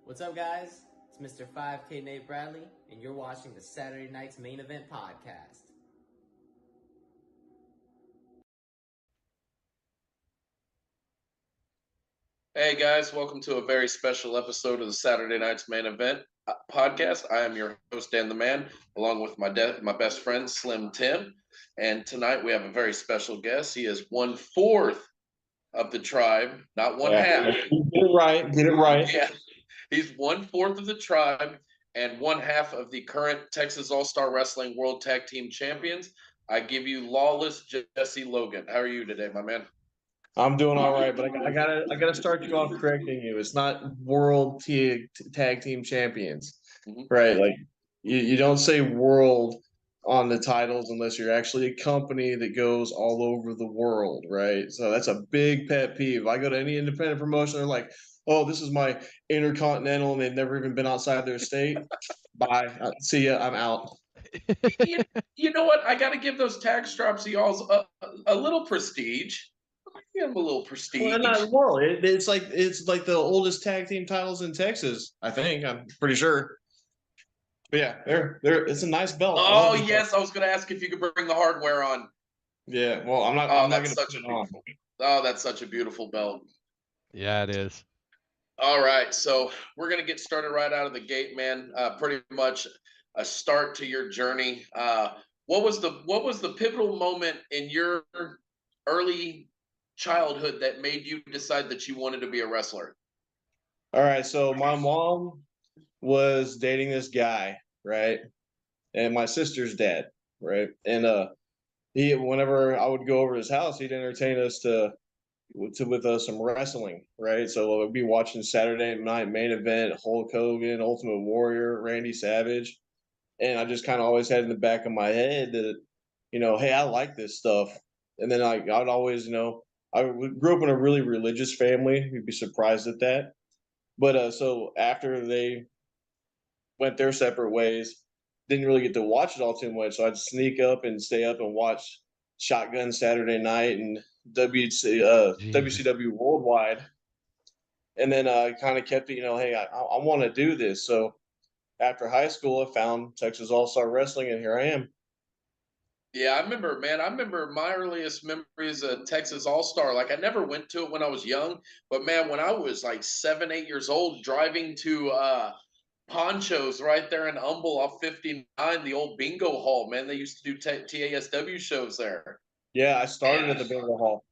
What's up, guys? It's Mr. 5K Nate Bradley, and you're watching the Saturday Night's Main Event podcast. Hey guys, welcome to a very special episode of the Saturday Night's Main Event podcast. I am your host Dan the Man, along with my best friend Slim Tim, and tonight we have a very special guest. He is 1/4 of the tribe, not one half. Get it right. Get it right. Yeah, he's 1/4 of the tribe and one half of the current Texas All-Star Wrestling World Tag Team Champions. I give you Lawless Jesse Logan. How are you today, my man? I'm doing all right, but I gotta start you off correcting you. It's not world tag team champions, right? Like you don't say world on the titles unless you're actually a company that goes all over the world, right? So that's a big pet peeve. I go to any independent promotion, they're like, "Oh, this is my intercontinental," and they've never even been outside their state. Bye. See ya. I'm out. You know what? I got to give those tag straps of y'all's a little prestige. Give them a little prestige. Well, not world. It's like the oldest tag team titles in Texas. I think. I'm pretty sure. But yeah, they're it's a nice belt. Oh yes, I was going to ask if you could bring the hardware on. Yeah, well, I'm not. Oh, I'm not that's gonna such put a it on. beautiful. Oh, that's such a beautiful belt. Yeah, it is. All right, so we're gonna get started right out of the gate, man. Pretty much a start to your journey. What was the pivotal moment in your early childhood that made you decide that you wanted to be a wrestler? All right, so my mom was dating this guy, right, and my sister's dad, right, and he whenever I would go over to his house, he'd entertain us with some wrestling, right? So we'd be watching Saturday Night Main Event, Hulk Hogan, Ultimate Warrior, Randy Savage, and I just kind of always had in the back of my head that, hey, I like this stuff. And then I'd always, I grew up in a really religious family. You'd be surprised at that. But so after they went their separate ways, didn't really get to watch it all too much. So I'd sneak up and stay up and watch Shotgun Saturday Night and WCW Worldwide. And then I kind of kept it, hey, I want to do this. So after high school, I found Texas All-Star Wrestling, and here I am. Yeah, I remember, man. I remember my earliest memories of Texas All-Star. Like, I never went to it when I was young, but man, when I was like 7, 8 years old, driving to Ponchos right there in Humble off 59, the old bingo hall, man. They used to do TASW shows there. Yeah, I started at the bingo hall.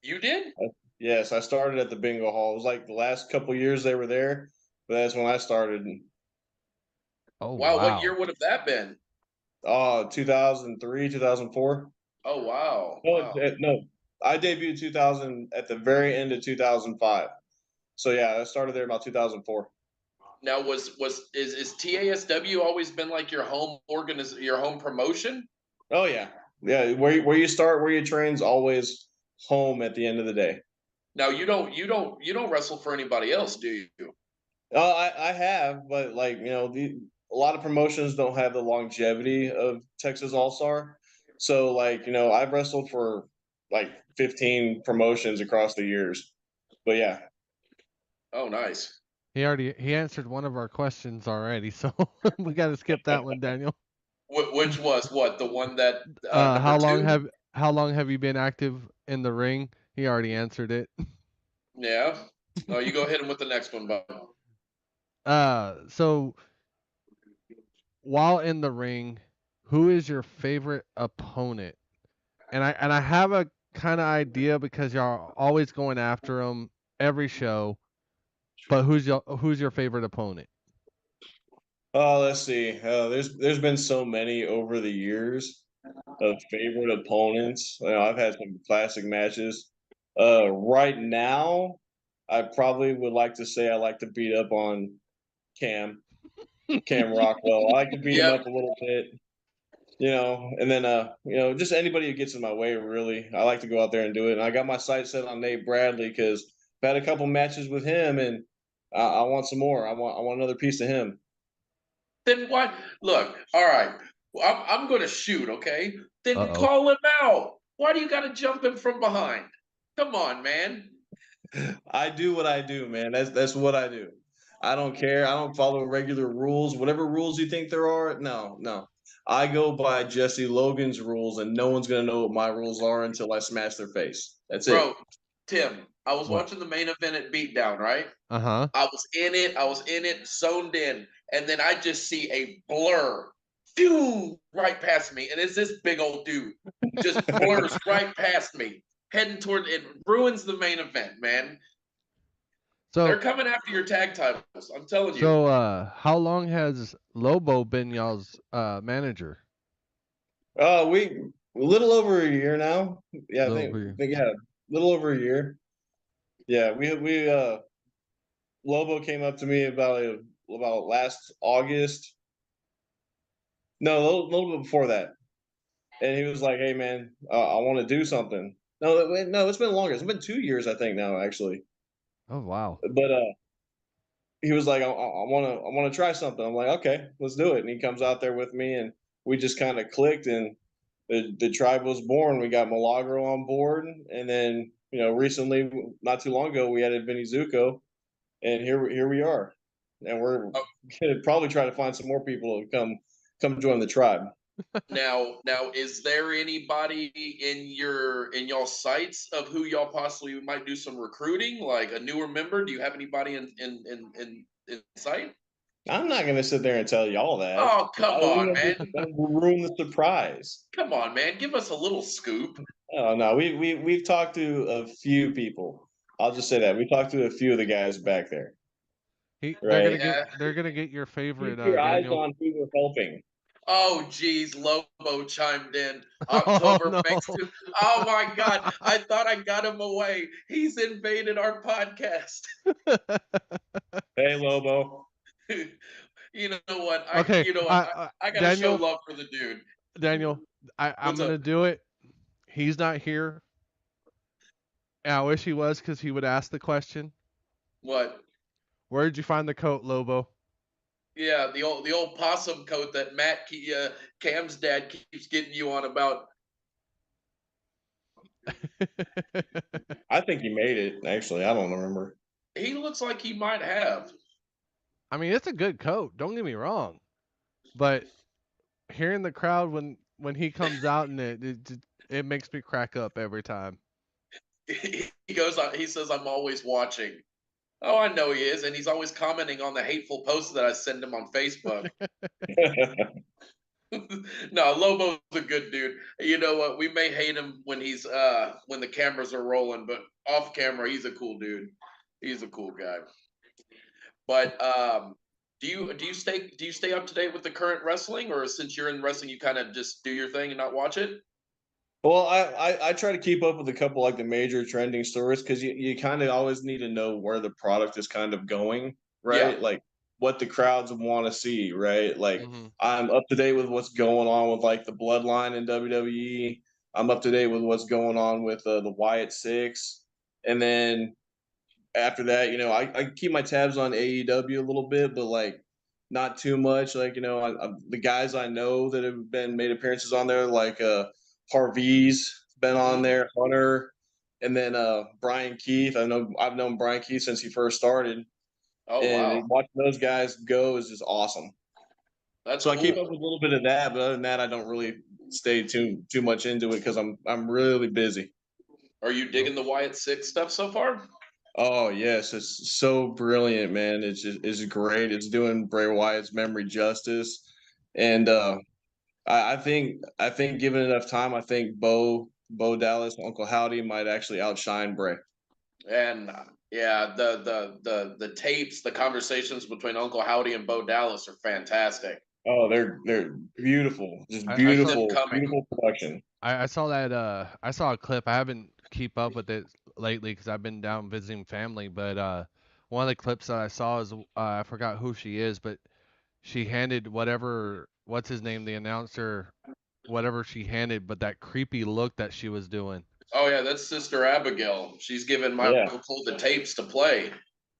You did? Yes, I started at the bingo hall. It was like the last couple years they were there, but that's when I started. Oh, wow. wow. What year would have that been? 2003, 2004. Oh, wow. No, I debuted 2000 at the very end of 2005. So yeah, I started there about 2004. Now, is TASW always been like your home your home promotion? Oh yeah, where you start, where you train's always home at the end of the day. Now you don't wrestle for anybody else, do you? I have, but like a lot of promotions don't have the longevity of Texas All Star. So like I've wrestled for like 15 promotions across the years. But yeah. Oh, nice. He answered one of our questions already, so we got to skip that one, Daniel. Which was what? The one that how long two? have you been active in the ring? He already answered it. Yeah. No, you go hit him with the next one, bud. So while in the ring, who is your favorite opponent? And I have a kind of idea because y'all always going after him every show. But who's your favorite opponent? Let's see. There's been so many over the years of favorite opponents. I've had some classic matches. Right now, I probably would like to say I like to beat up on Cam Rockwell. I like to beat him up a little bit, and then just anybody who gets in my way. Really, I like to go out there and do it. And I got my sights set on Nate Bradley because I've had a couple matches with him, and I want some more. I want another piece of him. Then what? Look, all right. I'm going to shoot, okay? Then call him out. Why do you got to jump him from behind? Come on, man. I do what I do, man. That's what I do. I don't care. I don't follow regular rules. Whatever rules you think there are, no. I go by Jesse Logan's rules, and no one's gonna know what my rules are until I smash their face. That's it. Bro, Tim, I was What? watching the main event at Beatdown, right? Uh-huh. I was in it, zoned in, and then I just see a blur, phew, right past me, and it's this big old dude just blurs right past me, heading toward it. Ruins the main event, man. They're So coming after your tag titles. I'm telling you. how long has Lobo been y'all's manager? We a little over a year now. Yeah, I think, Lobo. think yeah, a little over a year. Yeah, we Lobo came up to me about last August. No, a little bit before that, and he was like, "Hey, man, I want to do something." No, it's been longer. It's been 2 years, I think now, actually. Oh wow. But he was like, I want to try something." I'm like, "Okay, let's do it." And he comes out there with me, and we just kind of clicked, and the tribe was born. We got Milagro on board, and then recently, not too long ago, we added Vinny Zuko, and here we are, and we're Oh, gonna probably try to find some more people to come join the tribe. now, is there anybody in y'all sights of who y'all possibly might do some recruiting, like a newer member? Do you have anybody in sight? I'm not gonna sit there and tell y'all that. Oh, come on, man. That will ruin the surprise. Come on, man. Give us a little scoop. Oh no, we've talked to a few people. I'll just say that we talked to a few of the guys back there. Right? Yeah. They're gonna get your favorite Keep your eyes Daniel. on who we're helping. Oh, geez, Lobo chimed in. Oh October no. makes two. Oh my God! I thought I got him away. He's invaded our podcast. Hey, Lobo. You know what? Okay, I gotta show Daniel, love for the dude. Daniel, I'm What's up? gonna do it. He's not here. And I wish he was because he would ask the question. What? Where did you find the coat, Lobo? Yeah, the old possum coat that Cam's dad keeps getting you on about. I think he made it. Actually, I don't remember. He looks like he might have. I mean, it's a good coat. Don't get me wrong, but hearing the crowd when he comes out and it makes me crack up every time. He goes on. He says, "I'm always watching." Oh, I know he is, and he's always commenting on the hateful posts that I send him on Facebook. No, Lobo's a good dude. You know what? We may hate him when he's when the cameras are rolling, but off camera, he's a cool dude. He's a cool guy. But do you stay up to date with the current wrestling, or since you're in wrestling, you kind of just do your thing and not watch it? Well, I try to keep up with a couple like the major trending stories because you kind of always need to know where the product is kind of going, right? Yeah. Like what the crowds want to see, right? Like Hmm. I'm up to date with what's going on with like the Bloodline in WWE. I'm up to date with what's going on with the Wyatt Six, and then after that, I keep my tabs on AEW a little bit, but like not too much. Like the guys I know that have been made appearances on there, like Harvey's been on there, Hunter, and then Brian Keith. I've known Brian Keith since he first started, Oh and wow, watching those guys go is just awesome. that's So I keep cool. up with a little bit of that, but other than that, I don't really stay too much into it because I'm really busy. Are you digging the Wyatt Six stuff so far? Oh yes, it's so brilliant, man. It's great. It's doing Bray Wyatt's memory justice, and I think given enough time, I think Bo Dallas, Uncle Howdy might actually outshine Bray. And yeah, the tapes, the conversations between Uncle Howdy and Bo Dallas are fantastic. Oh, they're beautiful, just I Keep saw them beautiful, coming. beautiful production. I saw that I saw a clip. I haven't keep up with it lately because I've been down visiting family. But one of the clips that I saw is I forgot who she is, but she handed what's his name, the announcer, whatever she handed, but that creepy look that she was doing. Oh yeah, that's Sister Abigail. She's given Yeah, Michael Cole the tapes to play.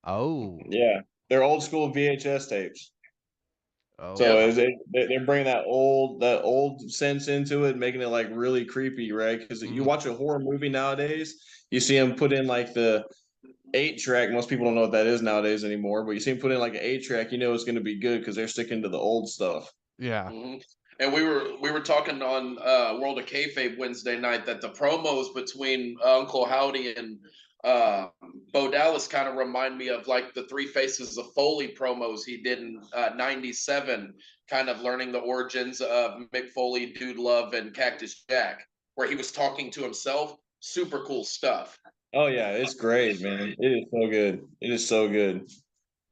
Oh, yeah, they're old school VHS tapes. oh So Yep. wow. they're bringing that old sense into it, making it like really creepy, right? Because you Mhm. watch a horror movie nowadays, you see them put in like 8-track. Most people don't know what that is nowadays anymore, but you see them put in like an 8-track, you know it's going to be good because they're sticking to the old stuff. Yeah. And we were talking on World of Kayfabe Wednesday night that the promos between Uncle Howdy and Bo Dallas kind of remind me of like the Three Faces of Foley promos he did in '97, kind of learning the origins of Mick Foley, Dude Love, and Cactus Jack, where he was talking to himself. Super cool stuff. Oh yeah, it's great, man. It is so good. It is so good.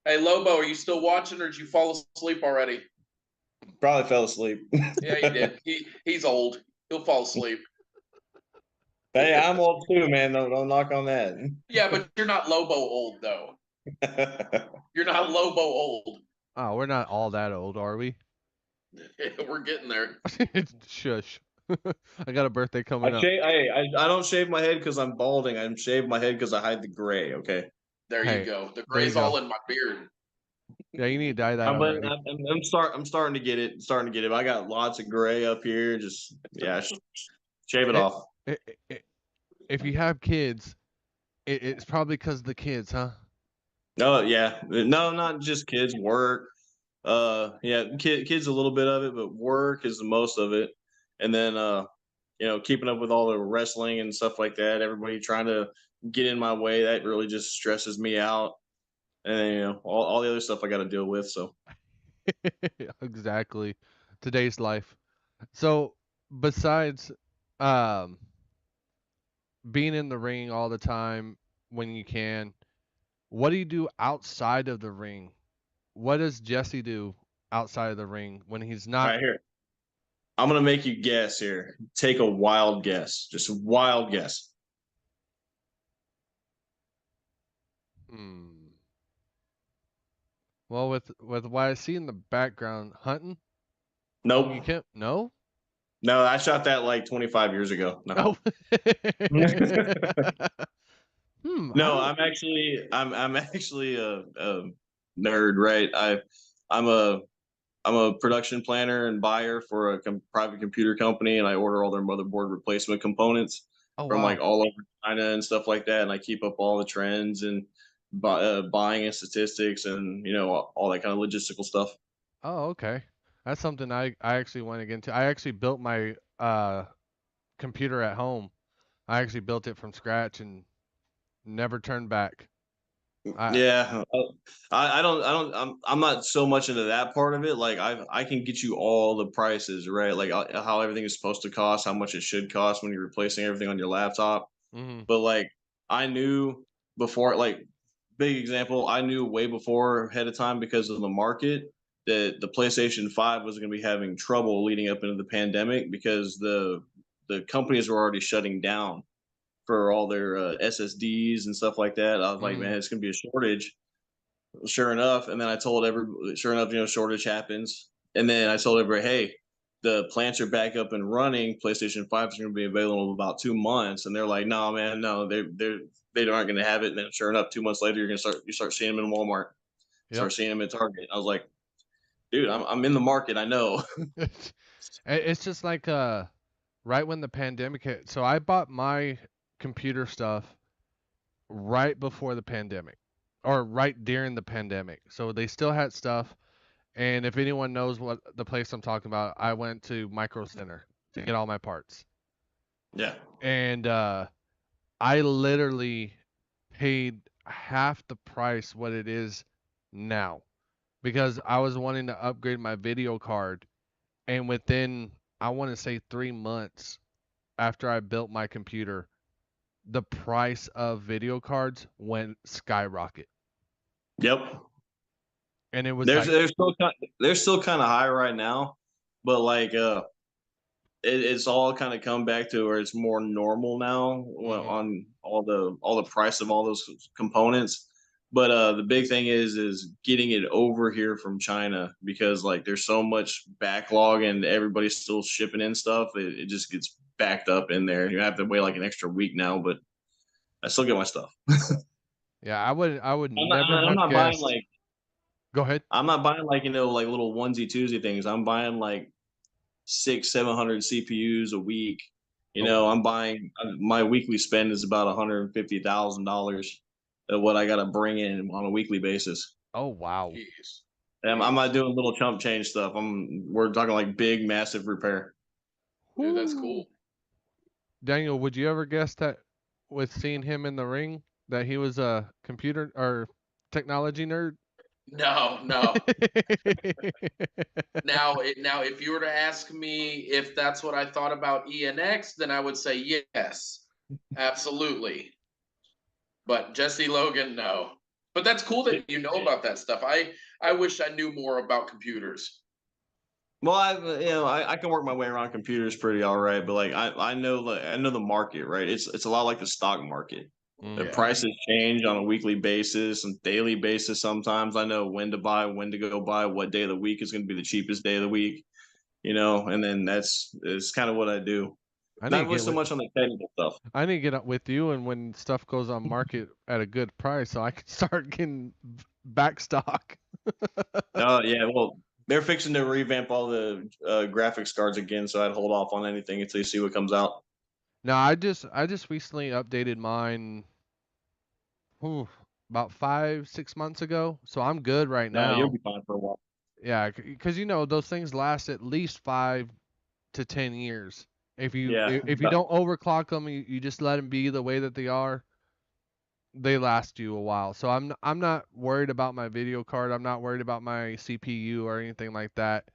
Hey Lobo, are you still watching, or did you fall asleep already? Probably fell asleep. Yeah, he did. He's old. He'll fall asleep. Hey, I'm old too, man. Don't knock on that. Yeah, but you're not Lobo old though. You're not Lobo old. Oh, we're not all that old, are we? We're getting there. Shush. I got a birthday I coming up. shave. I don't shave my head because I'm balding. I shave my head because I hide the gray. Okay. There Hey, you go. The there you gray's all go. in my beard. Yeah, you need to dye that I'm already. I'm starting to get it. Starting to get it. I got lots of gray up here. Just shave it off. If you have kids, it's probably because of the kids, huh? No, yeah, no, not just kids. Work. Yeah, kids a little bit of it, but work is the most of it. And then keeping up with all the wrestling and stuff like that. Everybody trying to get in my way. That really just stresses me out. And then, all the other stuff I got to deal with. So Exactly. Today's life. So, besides um being in the ring all the time when you can, what do you do outside of the ring? What does Jesse do outside of the ring when he's not? right here, I'm gonna make you guess here. Take a wild guess, just a wild guess. Hmm. Well, with what I see in the background, hunting. You Nope. can't. No. No, I shot that like 25 years ago. No. Oh. No, How? I'm actually a nerd, right? I'm a I'm a production planner and buyer for a private computer company, and I order all their motherboard replacement components Oh from like wow. all over China and stuff like that. And I keep up all the trends and buying and statistics and all that kind of logistical stuff. Oh okay. That's something I actually want to get into. I actually built my computer at home. I actually built it from scratch and never turned back. I Yeah, I'm not so much into that part of it. Like I can get you all the prices, right? Like how everything is supposed to cost, how much it should cost when you're replacing everything on your laptop. mhm. But like I knew before, like big example, I knew way before ahead of time because of the market that the PlayStation 5 was going to be having trouble leading up into the pandemic because the companies were already shutting down for all their SSDs and stuff like that. I was like, man, Mhm. it's going to be a shortage. Sure enough, and then I told sure enough, shortage happens, and then I told everybody, hey, the plants are back up and running. PlayStation 5 is going to be available in about 2 months, and they're like, no, man, no, they aren't going to have it. And then sure enough, 2 months later, you start seeing them in Walmart, Yep. start seeing them at Target. I was like, dude, I'm in the market. I know. It's just like right when the pandemic hit. So I bought my computer stuff right before the pandemic or right during the pandemic. So they still had stuff. And if anyone knows what the place I'm talking about, I went to Micro Center to get all my parts. Yeah. And I literally paid half the price what it is now because I was wanting to upgrade my video card. And within, I want to say 3 months after I built my computer, the price of video cards went skyrocket. Yep. And it was There's like, they're still kind of high right now, but like it's all kind of come back to where it's more normal now mhm, on all the price of all those components. But the big thing is getting it over here from China because like there's so much backlog and everybody's still shipping in stuff. It just gets backed up in there. You have to wait like an extra week now, but I still get my stuff. yeah, I would never I'm have not buying guessed. like Go ahead. I'm not buying like like little onesie twosie things. I'm buying like 600-700 CPUs a week. Oh wow. I'm buying my weekly spend is about $150,000, of what I got to bring in on a weekly basis. Oh wow. Jeez. And I'm not doing little chump change stuff. We're talking like big, massive repair. Dude, that's Whew. cool. Daniel, would you ever guess that with seeing him in the ring that he was a computer or technology nerd? No. Now, if you were to ask me if that's what I thought about ENX, then I would say yes, absolutely. But Jesse Logan, no. But that's cool that you know about that stuff. I wish I knew more about computers. Well, I can work my way around computers pretty all right, but like I know the market, right? It's a lot like the stock market. The Yeah. prices change on a weekly basis and daily basis. Sometimes I know when to buy, when to go buy, what day of the week is going to be the cheapest day of the week, and then it's kind of what I do. I need to Not get so with much on the technical stuff. I need to get up with you, and when stuff goes on market at a good price, so I can start getting back stock. Oh yeah, well they're fixing to revamp all the graphics cards again, so I'd hold off on anything until you see what comes out. No, I just recently updated mine about 5-6 months ago, so I'm good right No, you'll now. be fine for a while. Yeah, because those things last at least 5 to 10 years. If you Yeah, if you don't overclock them, you just let them be the way that they are. They last you a while. So I'm not worried about my video card. I'm not worried about my CPU or anything like that.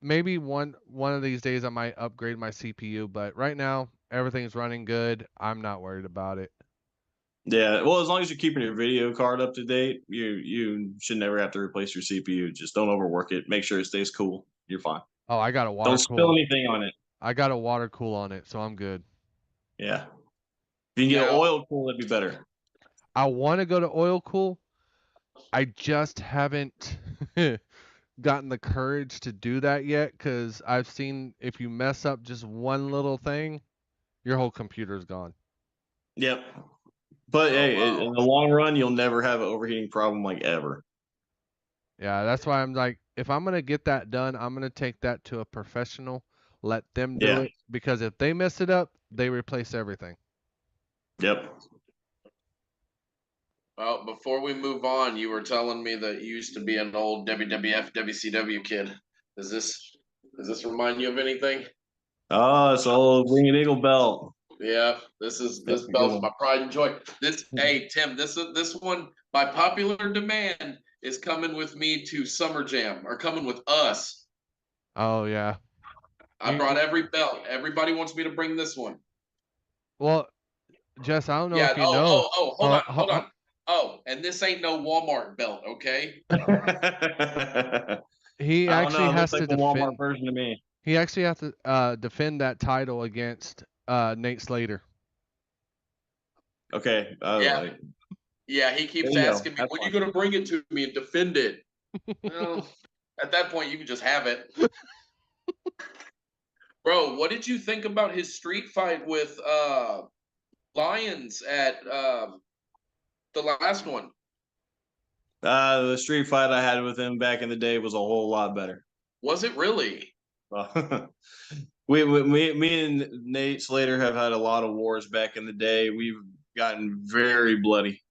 Maybe one of these days I might upgrade my CPU, but right now everything's running good. I'm not worried about it. yeah. Well, as long as you're keeping your video card up to date, you should never have to replace your CPU. Just don't overwork it. Make sure it stays cool. You're fine. Oh, I got a Don't water spill cool. anything on it. I got a water cool on it, so I'm good. Yeah. If you can get Now, oil cool, that'd be better. I want to go to oil cool. I just haven't gotten the courage to do that yet because I've seen if you mess up just one little thing, your whole computer's gone. Yep. But oh, hey, wow. in the long run, you'll never have an overheating problem like ever. Yeah, that's why I'm like, if I'm gonna get that done, I'm gonna take that to a professional, let them do Yeah. it because if they mess it up, they replace everything. Yep. Well, before we move on, you were telling me that you used to be an old WWF, WCW kid. Does this remind you of anything? Oh, it's old Winged Eagle belt. Yeah, this That's a good belt's one. my pride and joy. Hey Tim, this one by popular demand is coming with me to Summer Jam or coming with us. Oh yeah. I brought every belt. Everybody wants me to bring this one. Well, Jess, I don't know Yeah. if you know. Hold on, Ho- hold on. Oh, and this ain't no Walmart belt, okay? I he don't actually know. It looks has like to the Walmart defend. version to me. He actually has to defend that title against Nate Slater. Okay. Yeah, yeah. He There keeps you go. asking me, That's when you fine. gonna bring it to me and defend it? Well, at that point, you can just have it. Bro, what did you think about his street fight with Lions at the last one? The street fight I had with him back in the day was a whole lot better. Was it really? Me and Nate Slater have had a lot of wars back in the day. We've gotten very bloody,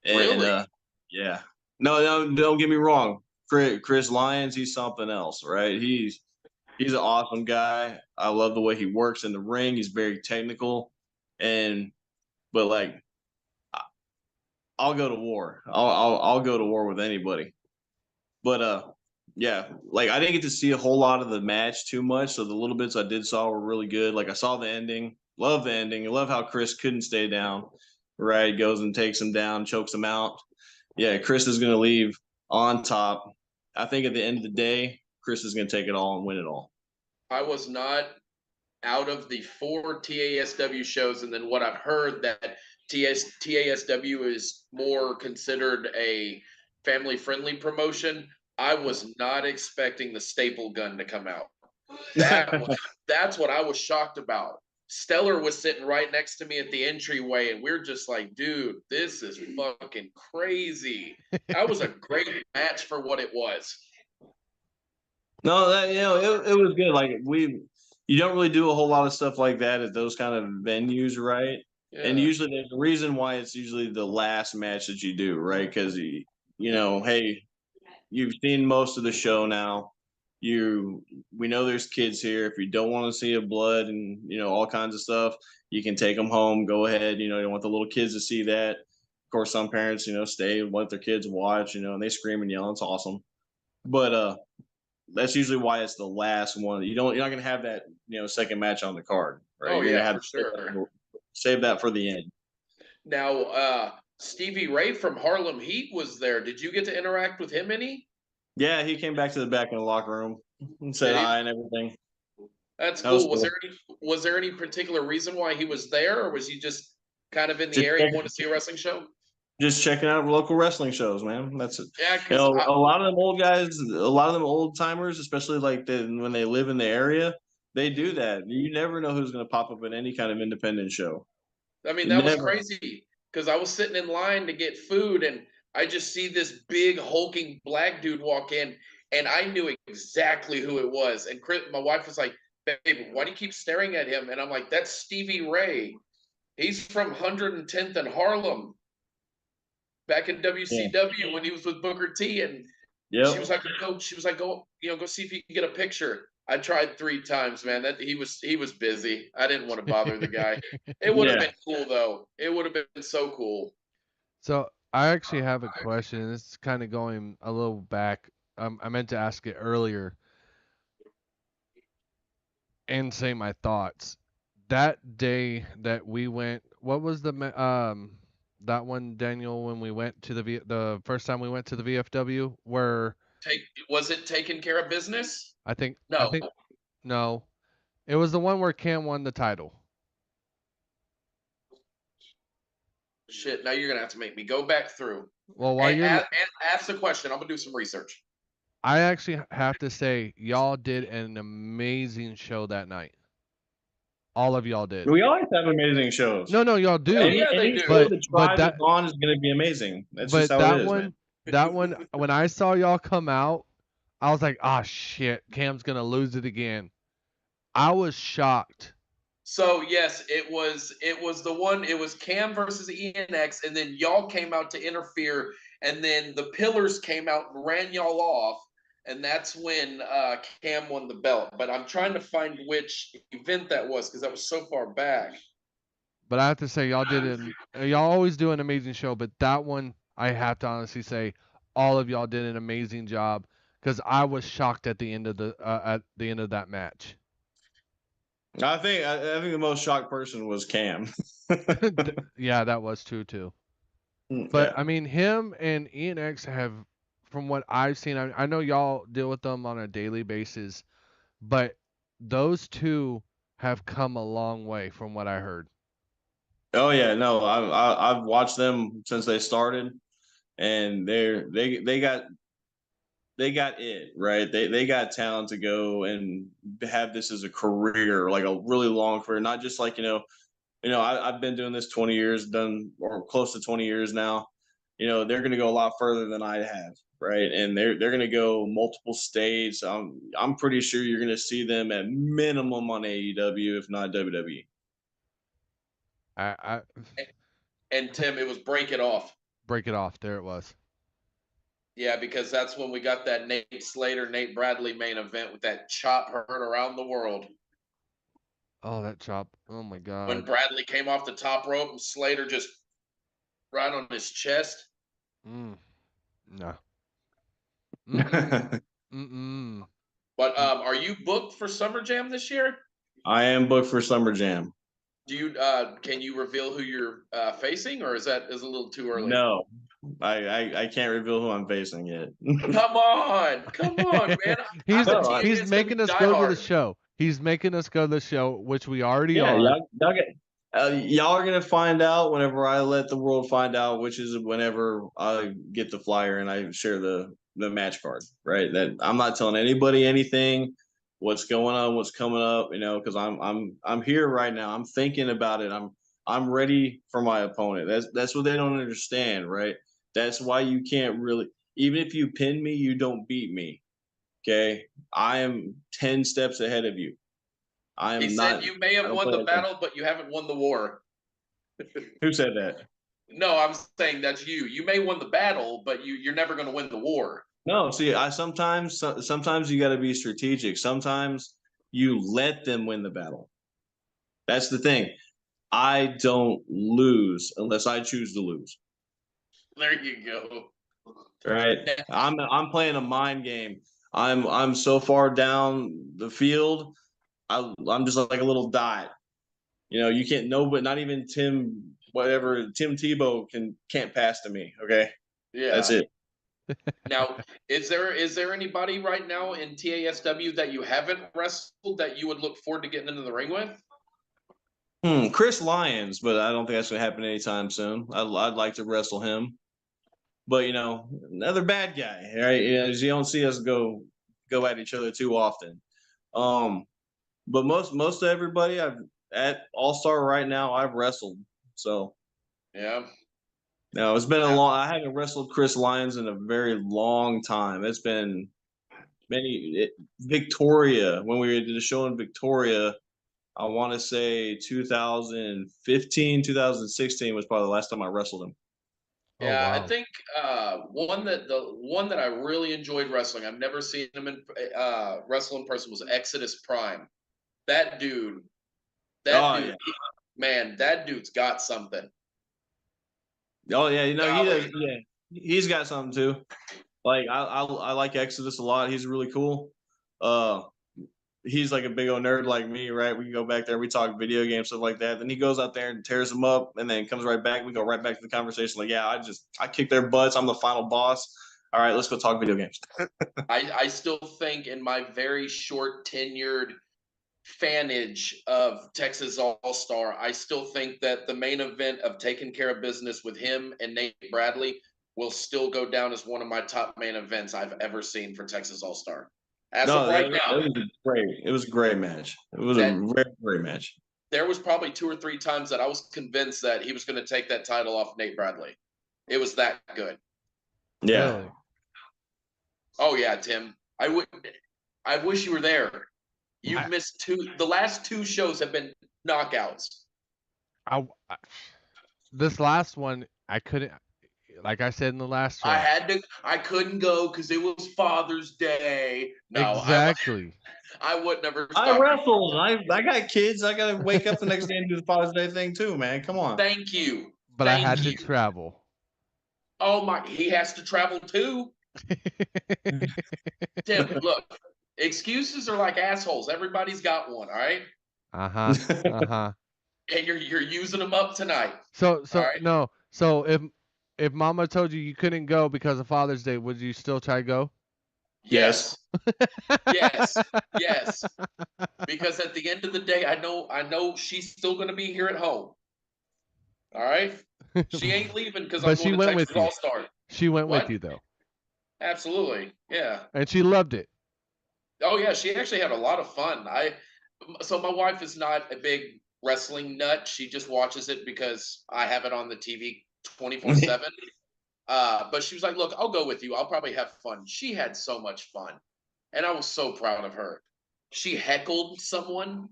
and Really? yeah. No, don't get me wrong. Chris Lyons, he's something else, right? He's an awesome guy. I love the way he works in the ring. He's very technical, but like I'll go to war. I'll go to war with anybody. But yeah, like I didn't get to see a whole lot of the match too much. So the little bits I did saw were really good. Like I saw the ending. Love the ending. I love how Chris couldn't stay down. Right, goes and takes him down, chokes him out. Yeah, Chris is gonna leave on top. I think at the end of the day, Chris is gonna take it all and win it all. I was not out of the 4 TASW shows, and then what I've heard that TASW is more considered a family-friendly promotion. I was not expecting the staple gun to come out. That's what I was shocked about. Stellar was sitting right next to me at the entryway, and we're just like, dude, this is fucking crazy. That was a great match for what it was. No, it was good. Like you don't really do a whole lot of stuff like that at those kind of venues, right? And usually there's a reason why it's usually the last match that you do, right? Because hey, you've seen most of the show now. We know there's kids here. If you don't want to see a blood and all kinds of stuff, you can take them home. Go ahead. You don't want the little kids to see that. Of course, some parents stay and let their kids watch. And they scream and yell. It's awesome. But that's usually why it's the last one. You're not gonna have that second match on the card, right? Oh, You're gonna yeah, have for sure. save that for the end. Now, Stevie Ray from Harlem Heat was there. Did you get to interact with him any? Yeah, he came back to the back in the locker room and said hi and everything. That's That was cool. Was there any particular reason why he was there, or was he just kind of in the Just area going to see a wrestling show? Just checking out local wrestling shows, man. That's it. Yeah, because a lot of them old guys, a lot of them old timers, especially when they live in the area, they do that. You never know who's going to pop up in any kind of independent show. I mean, You that was never. crazy because I was sitting in line to get food and I just see this big hulking black dude walk in and I knew exactly who it was. And Chris, my wife was like, "Babe, why do you keep staring at him?" And I'm like, "That's Stevie Ray. He's from 110th and Harlem back in WCW when he was with Booker T." And she was like, "Go." She was like, "Go, go see if you can get a picture." I tried 3 times, man. That he was busy. I didn't want to bother the guy. It would have been cool though. It would have been so cool. So I actually have a question. This is kind of going a little back. I meant to ask it earlier and say my thoughts. That day that we went, what was that one, Daniel, when we went to the first time we went to the VFW, where Was it taking care of business? I think No. No. It was the one where Cam won the title. Shit, now you're gonna have to make me go back through. Well, while and ask the question, I'm gonna do some research. I actually have to say, y'all did an amazing show that night. All of y'all did. We always have amazing shows. No, y'all do. They do. Show the tribe is on is going to be amazing. That's just how it is, man. That one, when I saw y'all come out, I was like, "Ah, shit, Cam's gonna lose it again." I was shocked. So yes, it was the one. It was Cam versus ENX, and then y'all came out to interfere, and then the Pillars came out and ran y'all off, and that's when Cam won the belt. But I'm trying to find which event that was because that was so far back. But I have to say, y'all always do an amazing show, but that one, I have to honestly say, all of y'all did an amazing job because I was shocked at the end of that match. I think the most shocked person was Cam. Yeah, that was true too. But I mean, him and ENX have, from what I've seen, I know y'all deal with them on a daily basis, but those two have come a long way from what I heard. Oh yeah, no, I've watched them since they started, and they got it right. They got talent to go and have this as a career, like a really long career, not just like I've been doing this 20 years, or close to 20 years now. They're going to go a lot further than I have, right? And they're going to go multiple states. I'm pretty sure you're going to see them at minimum on AEW, if not WWE. And Tim, it was Break It Off. Break It Off. There it was. Yeah, because that's when we got that Nate Slater, Nate Bradley main event with that chop heard around the world. Oh, that chop. Oh, my God. When Bradley came off the top rope and Slater just right on his chest. No. But are you booked for Summer Jam this year? I am booked for Summer Jam. Do you can you reveal who you're facing, or is a little too early? No, I can't reveal who I'm facing yet. Come on, man. He's making us go to the show. He's making us go to the show, which we already are. Y'all are gonna find out whenever I let the world find out, which is whenever I get the flyer and I share the match card. Right, that I'm not telling anybody anything. What's going on? What's coming up? Because I'm here right now. I'm thinking about it. I'm ready for my opponent. That's what they don't understand, right? That's why you can't really, even if you pin me, you don't beat me. Okay, I am 10 steps ahead of you. He said you may have won the battle, but you haven't won the war. Who said that? No, I'm saying that's you. You may win the battle, but you're never going to win the war. No, see, I sometimes you got to be strategic. Sometimes you let them win the battle. That's the thing. I don't lose unless I choose to lose. There you go. Right? I'm playing a mind game. I'm so far down the field. I'm just like a little dot. You know, you can't know, but not even Tim Tebow can't pass to me. Okay, that's Yeah. it. Now, is there anybody right now in TASW that you haven't wrestled that you would look forward to getting into the ring with? Chris Lyons, but I don't think that's gonna happen anytime soon. I'd like to wrestle him, but you know, another bad guy, right? You don't see us go at each other too often. Um, but most of everybody I've at All Star right now I've wrestled. So Yeah. no, it's been a long. I haven't wrestled Chris Lyons in a very long time. It's been Victoria, when we did a show in Victoria, I want to say 2015, 2016 was probably the last time I wrestled him. Oh Yeah, I wow. think the one that I really enjoyed wrestling. I've never seen him in wrestle in person was Exodus Prime. That dude, Oh yeah. man, that dude's got something. Oh yeah, you know he does. Golly. Yeah, he's got something too. Like I like Exodus a lot. He's really cool. Uh, he's like a big old nerd like me, right? We can go back there, we talk video games, stuff like that. Then he goes out there and tears them up, and then comes right back. We go right back to the conversation. Like, yeah, I kick their butts. I'm the final boss. All right, let's go talk video games. I still think in my very short tenured fanage of Texas All Star, I still think that the main event of taking care of business with him and Nate Bradley will still go down as one of my top main events I've ever seen for Texas All Star. As of No, right that now, was great. It was a great match. It was a that very great match. there was probably 2 or 3 times that I was convinced that he was going to take that title off Nate Bradley. It was that good. Yeah. Really? Oh yeah, Tim. I wish you were there. You've missed the last 2 shows have been knockouts. I this last one I couldn't, like I said in the last one. I couldn't go because it was Father's Day. No, Exactly. I would never I stop. wrestled. I got kids. I got to wake up the next day and do the Father's Day thing too, man. Come on. Thank you. But I Thank had to you. travel. Oh my, he has to travel too. Tim, look, excuses are like assholes. Everybody's got one, all right? Uh-huh. Uh-huh. And you're using them up tonight. So All right. no. So if mama told you couldn't go because of Father's Day, would you still try to go? Yes. Yes. Yes. Because at the end of the day, I know she's still gonna be here at home. All right. She ain't leaving because I'm But she going to went Texas with you. All Star. She went What? with you though. Absolutely. Yeah. And she loved it. Oh yeah, she actually had a lot of fun. So my wife is not a big wrestling nut. She just watches it because I have it on the TV 24/7. But she was like, "Look, I'll go with you. I'll probably have fun." She had so much fun, and I was so proud of her. She heckled someone.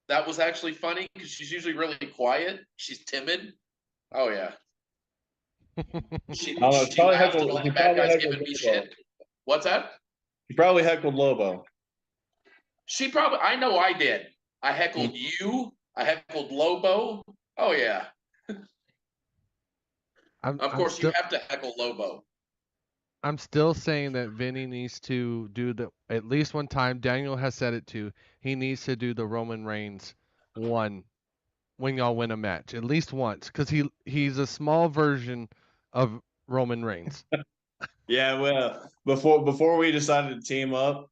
That was actually funny because she's usually really quiet. She's timid. Oh yeah. She I don't know. she laughed at all the bad guys giving me Lobo. shit. What's that? He probably heckled Lobo. I know I did. I heckled you. I heckled Lobo. Oh yeah. Of course, you have to heckle Lobo. I'm still saying that Vinny needs to do at least one time. Daniel has said it too. He needs to do the Roman Reigns one when y'all win a match at least once, because he's a small version of Roman Reigns. Yeah, well, before we decided to team up,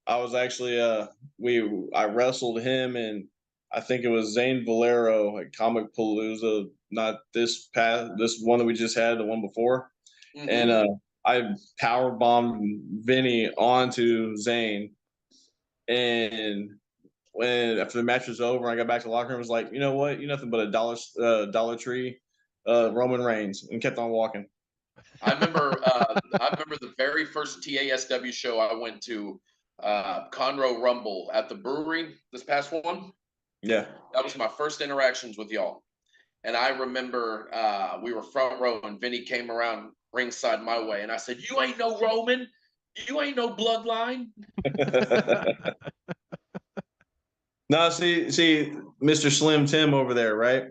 I was actually I wrestled him, and I think it was Zane Valero at Comic Palooza, not this one that we just had, the one before. Mhm. And I power bombed Vinny onto Zane, and when after the match was over, I got back to the locker room. I was like, you know what? You're nothing but a Dollar Tree Roman Reigns, and kept on walking. I remember the very first TASW show I went to, Conroe Rumble at the brewery this past one. Yeah. That was my first interactions with y'all. And I remember we were front row, and Vinny came around ringside my way, and I said, "You ain't no Roman, you ain't no bloodline." No, see, Mr. Slim Tim over there, right?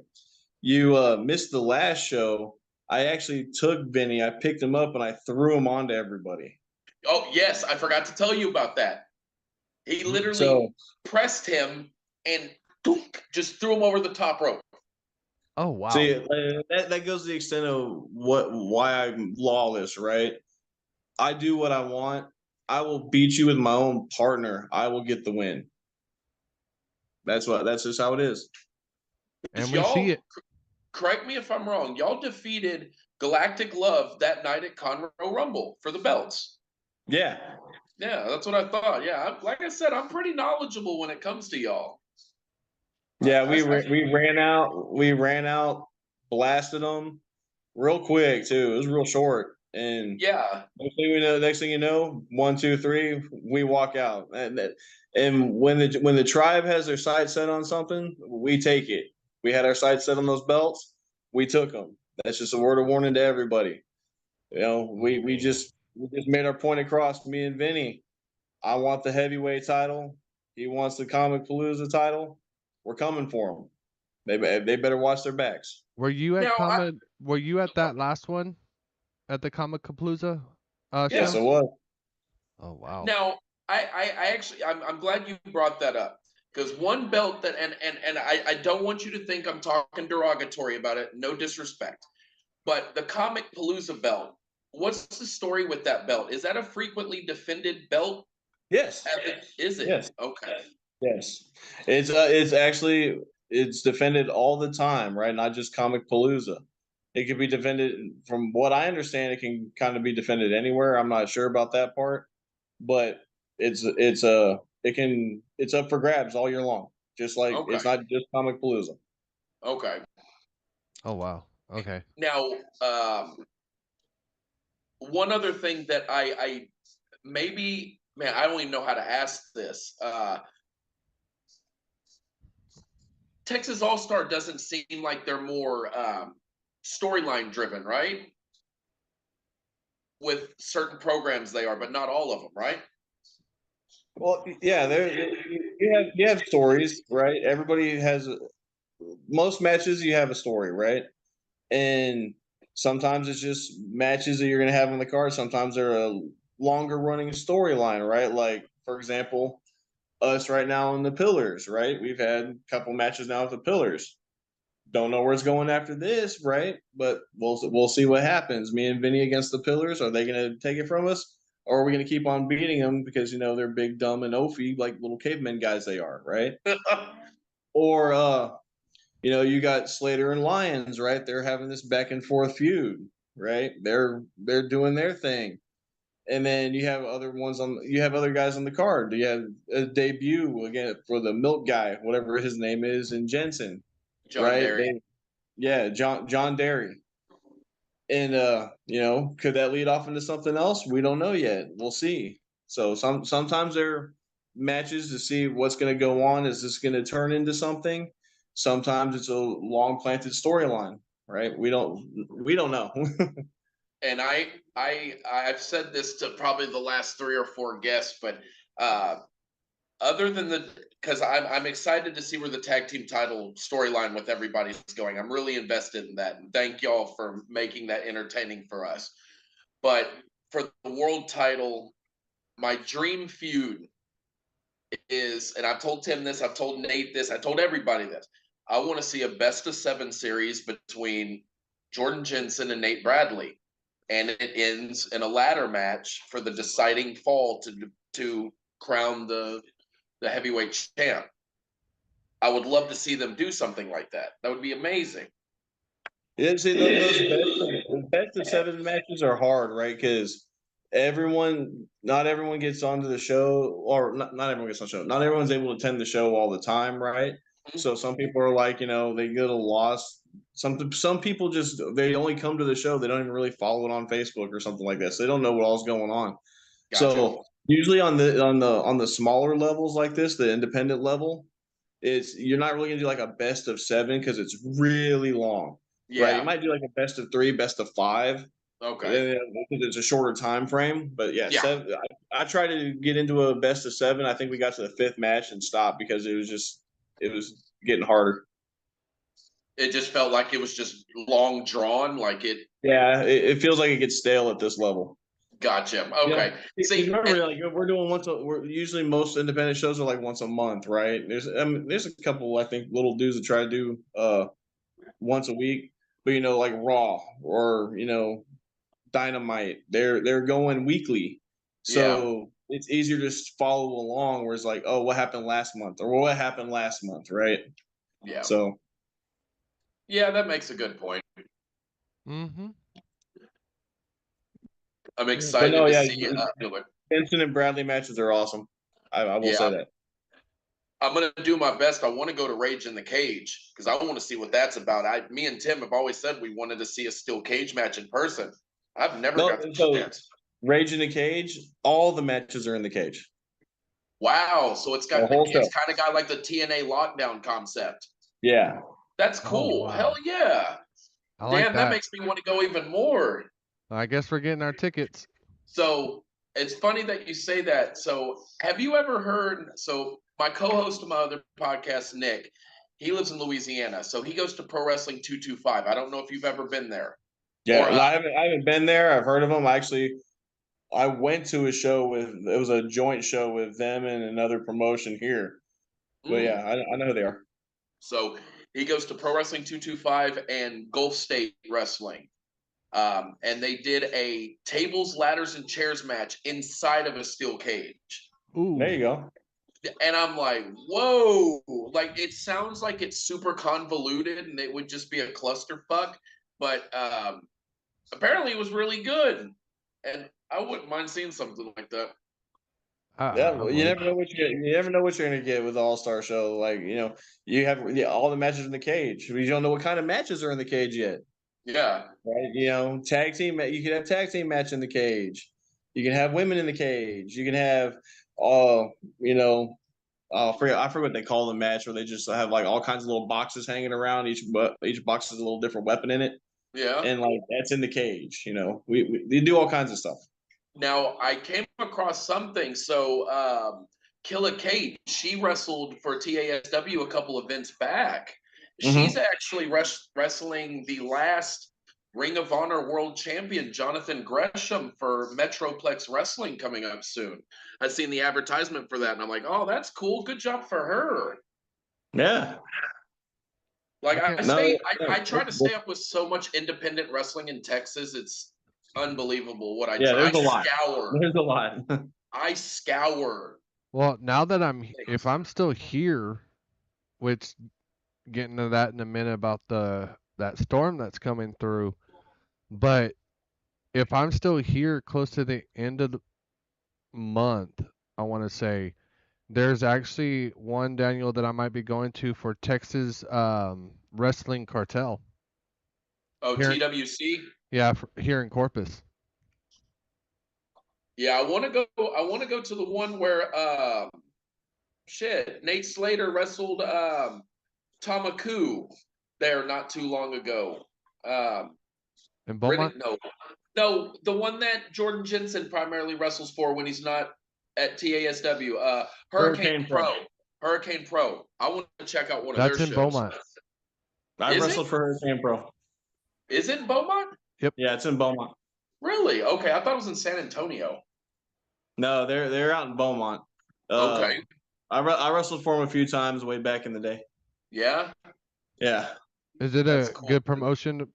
You missed the last show. I actually took Vinny, I picked him up, and I threw him onto everybody. Oh yes, I forgot to tell you about that. He literally So pressed him and just threw him over the top rope. Oh wow. see, that goes to the extent of why I'm lawless, right? I do what I want. I will beat you with my own partner. I will get the win. That's just how it is. And we Y'all, see it. correct me if I'm wrong, y'all defeated Galactic Love that night at Conroe Rumble for the belts. Yeah. Yeah, that's what I thought. Yeah, like I said, I'm pretty knowledgeable when it comes to y'all. Yeah, we ran out, blasted them real quick too. It was real short, and yeah, next thing you know, 1, 2, 3, we walk out, and when the tribe has their sights set on something, we take it. We had our sights set on those belts, we took them. That's just a word of warning to everybody. You know, we just made our point across. Me and Vinny, I want the heavyweight title. He wants the Comic Palooza title. We're coming for him. They better watch their backs. Were you at Now, Were you at that last one at the Comicapalooza Yes, show? it was. Oh wow. Now, I actually, I'm glad you brought that up, because one belt that, and I don't want you to think I'm talking derogatory about it. No disrespect, but the Comic Palooza belt. What's the story with that belt? Is that a frequently defended belt? Yes. Is it? Yes. Okay. Yes. It's actually it's defended all the time, right? Not just Comic Palooza. It can be defended from what I understand, it can kind of be defended anywhere. I'm not sure about that part, but it's it's up for grabs all year long. Just like Okay. it's not just Comic Palooza. Okay. Oh wow. Okay. Now, one other thing that I maybe, man, I don't even know how to ask this. Texas All Star doesn't seem like they're more storyline driven, right? With certain programs they are, but not all of them, right? Well, yeah, you have stories, right? Everybody has most matches. You have a story, right? And sometimes it's just matches that you're going to have on the card. Sometimes they're a longer running storyline, right? Like for example, us right now in the Pillars, right? We've had a couple matches now with the Pillars. Don't know where it's going after this, right? But we'll see what happens. Me and Vinny against the Pillars. Are they going to take it from us, or are we going to keep on beating them because they're big, dumb, and oafy like little cavemen guys they are, right? Or you got Slater and Lyons, right? They're having this back and forth feud, right? They're doing their thing. And then you have other guys on the card. You have a debut again for the milk guy, whatever his name is, in Jensen, John right? Derry. John Derry. And could that lead off into something else? We don't know yet. We'll see. So sometimes there are matches to see what's going to go on. Is this going to turn into something? Sometimes it's a long planted storyline, right? We don't know. And I've said this to probably the last 3 or 4 guests, but other than because I'm excited to see where the tag team title storyline with everybody's going. I'm really invested in that, and thank y'all for making that entertaining for us. But for the world title, my dream feud is, and I've told Tim this, I've told Nate this, I told everybody this. I want to see a best of 7 series between Jordan Jensen and Nate Bradley, and it ends in a ladder match for the deciding fall to crown the heavyweight champ. I would love to see them do something like that. That would be amazing. Yeah, see, those best of 7 matches are hard, right? Because not everyone gets onto the show, or not everyone gets on the show. Not everyone's able to attend the show all the time, right? So some people are like, they get a loss. Some people they only come to the show. They don't even really follow it on Facebook or something like that. So they don't know what all's going on. Gotcha. So usually on the smaller levels like this, the independent level, you're not really gonna do like a best of 7 because it's really long. Right. You might do like a best of 3, best of 5. Okay. Because it's a shorter time frame. But yeah, Yeah. 7, I tried to get into a best of 7. I think we got to the 5th match and stopped because it was getting harder. It just felt like it was just long drawn, like it. Yeah, it feels like it gets stale at this level. Gotcha. Okay. Yeah. See, Remember, like we're doing we're usually most independent shows are like once a month, right? There's a couple I think little dudes that try to do once a week, but like Raw or Dynamite, they're going weekly, so it's easier to just follow along. Where it's like, oh, what happened last month, or what happened last month, right? Yeah. So yeah, that makes a good point. Mm-hmm. I'm excited to see. Benson and Bradley matches are awesome. I will say that. I'm gonna do my best. I want to go to Rage in the Cage because I want to see what that's about. Me and Tim have always said we wanted to see a steel cage match in person. I've never got the chance. Rage in the Cage, all the matches are in the cage. Wow, so it's kind of got like the TNA lockdown concept. Yeah, that's cool. Oh, wow. Hell yeah! Damn, that makes me want to go even more. I guess we're getting our tickets. So it's funny that you say that. So have you ever heard? So my co-host of my other podcast, Nick, he lives in Louisiana, so he goes to Pro Wrestling 225. I don't know if you've ever been there. Yeah, I haven't been there. I've heard of them. I went to a show it was a joint show with them and another promotion here. But yeah, I know who they are. So he goes to Pro Wrestling 225 and Gulf State Wrestling. And they did a tables, ladders, and chairs match inside of a steel cage. Ooh. There you go. And I'm like, whoa, like it sounds like it's super convoluted and it would just be a clusterfuck, but apparently it was really good. And I wouldn't mind seeing something like that. Well, you never know what you're gonna get with the All-Star show. Like, you have all the matches in the cage. You don't know what kind of matches are in the cage yet. Yeah. Right. Tag team. You can have tag team match in the cage. You can have women in the cage. You can have I forget what they call the match where they just have like all kinds of little boxes hanging around. Each box has a little different weapon in it. Yeah. And like that's in the cage. We do all kinds of stuff. Now I came across something. So Killa Kate, she wrestled for TASW a couple events back. She's actually wrestling the last Ring of Honor World Champion, Jonathan Gresham, for Metroplex Wrestling coming up soon. I've seen the advertisement for that, and I'm like, oh, that's cool. Good job for her. Yeah. Like I try to stay up with so much independent wrestling in Texas. It's unbelievable what I try. There's a lot. There's a lot. I scour. Well, now that if I'm still here, which getting to that in a minute about that storm that's coming through, but if I'm still here close to the end of the month, I want to say there's actually one, Daniel, that I might be going to for Texas Wrestling Cartel. Oh, TWC? Yeah, here in Corpus. Yeah, I want to go to the one where Nate Slater wrestled Tamaku there not too long ago. In Beaumont? No, the one that Jordan Jensen primarily wrestles for when he's not at TASW. Hurricane Pro. Hurricane Pro. I want to check out one of their shows. That's in Beaumont. I wrestled for Hurricane Pro. Is it in Beaumont? Yep. Yeah, it's in Beaumont. Really? Okay, I thought it was in San Antonio. No, they're out in Beaumont. Okay. I wrestled for them a few times way back in the day. Yeah. Yeah. Is it a good promotion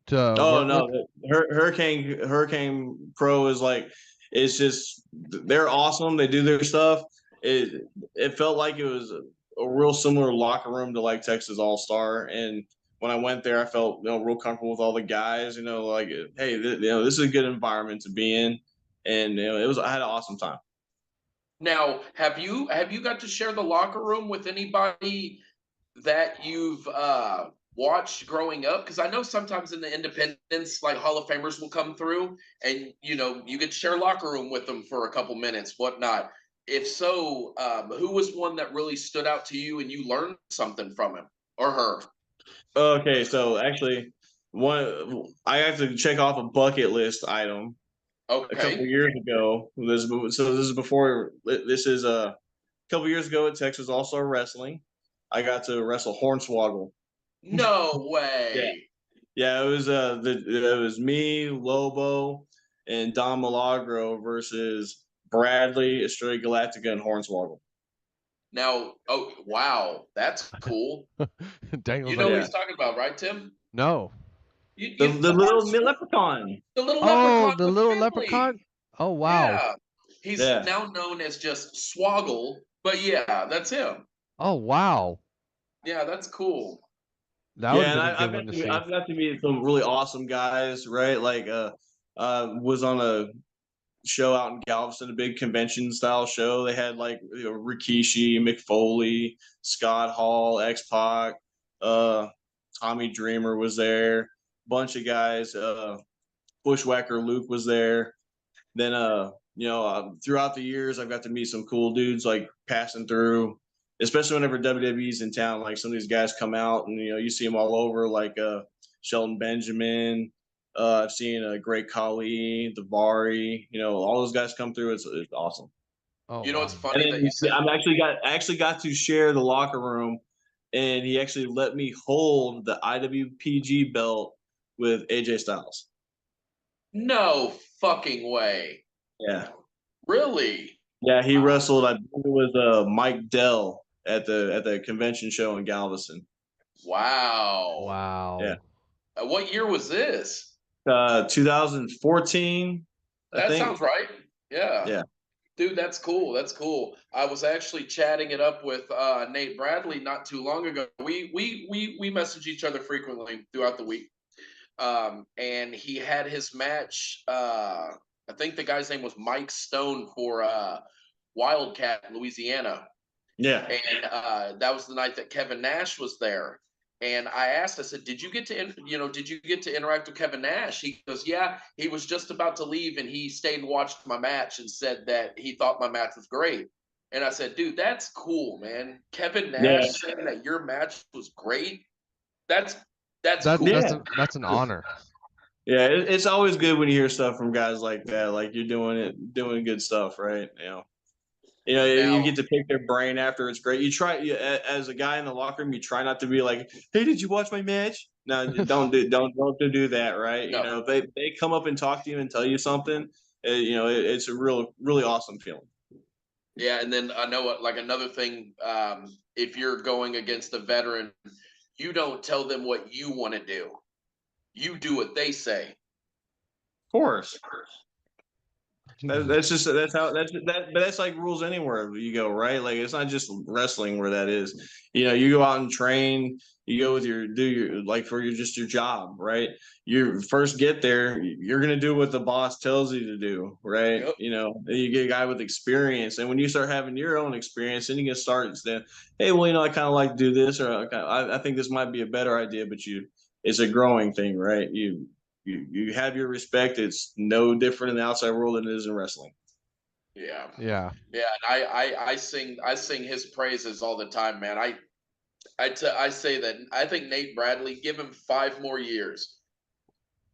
to? Oh no, Hurricane Pro is like, it's just, they're awesome. They do their stuff. It felt like it was a real similar locker room to like Texas All-Star, and when I went there, I felt real comfortable with all the guys. Like, hey, this is a good environment to be in, and I had an awesome time. Now, have you got to share the locker room with anybody that you've watched growing up? Because I know sometimes in the independents, like Hall of Famers will come through, and you get to share locker room with them for a couple minutes, whatnot. if so, who was one that really stood out to you and you learned something from him or her? Okay, so actually, one I have to check off a bucket list item. A couple Okay. years ago, this is before this is a couple years ago at Texas All Star Wrestling. I got to wrestle Hornswoggle. No Yeah, way. yeah, it was me, Lobo, and Don Milagro versus Bradley, Estrella Galactica, and Hornswoggle. Now, oh wow, that's cool. You Daniel's know like, who Yeah, he's talking about, right, Tim? no. the little leprechaun. The little Oh, leprechaun the with little Finley. leprechaun. Oh wow. Yeah. He's Yeah, now known as just Swoggle, but yeah, that's him. Oh wow. Yeah, that's cool. That would yeah, have and been a good I've one got to to see. I've got to meet some really awesome guys, right? Like was on a show out in Galveston, a big convention style show. They had like Rikishi, McFoley, Scott Hall, X Pac, Tommy Dreamer was there, bunch of guys. Bushwhacker Luke was there. Then throughout the years, I've got to meet some cool dudes like passing through, especially whenever WWE's in town. Like some of these guys come out, and you see them all over, like Shelton Benjamin. I've seen Great Khali, Davari. All those guys come through. It's awesome. Oh You know, it's wow. And funny that you then said, I actually got to share the locker room, and he actually let me hold the IWPG belt with AJ Styles. no fucking way. Yeah. Really? Yeah, he Wow. wrestled. I believe it was Mike Dell at the convention show in Galveston. Wow. Yeah, Wow. What year was this? 2014, I That think. sounds right. Yeah. Yeah, Dude, that's cool. That's cool. I was actually chatting it up with Nate Bradley not too long ago. We message each other frequently throughout the week. And he had his match. I think the guy's name was Mike Stone for Wildcat, Louisiana, yeah, and that was the night that Kevin Nash was there. And I asked, I said, "Did you get to, did you get to interact with Kevin Nash?" He goes, "Yeah, he was just about to leave, and he stayed and watched my match and said that he thought my match was great." And I said, "Dude, that's cool, man. Kevin yeah, Nash saying that your match was great. That's that's That cool." that's yeah. an that's an honor. Yeah, it's always good when you hear stuff from guys like that. Like you're doing good stuff, right? You Now, get to pick their brain after. It's great. As a guy in the locker room, you try not to be like, "Hey, did you watch my match?" No, don't do that, right? no, If they come up and talk to you and tell you something, it's a really awesome feeling. yeah, and then I know what, like another thing, if you're going against a veteran, you don't tell them what you want to do. You do what they say. Of course, but that's like rules anywhere you go, right? Like it's not just wrestling where that is. You go out and train. You go with your like for just your job, right? You first get there, you're gonna do what the boss tells you to do, right? Yep. You get a guy with experience, and when you start having your own experience, then you can start saying, "Hey, well, I kind of like to do this, or I think this might be a better idea." But it's a growing thing, right? You have your respect. It's no different in the outside world than it is in wrestling. Yeah. Yeah. Yeah, and I sing his praises all the time, man. I say that I think Nate Bradley, give him 5 more years.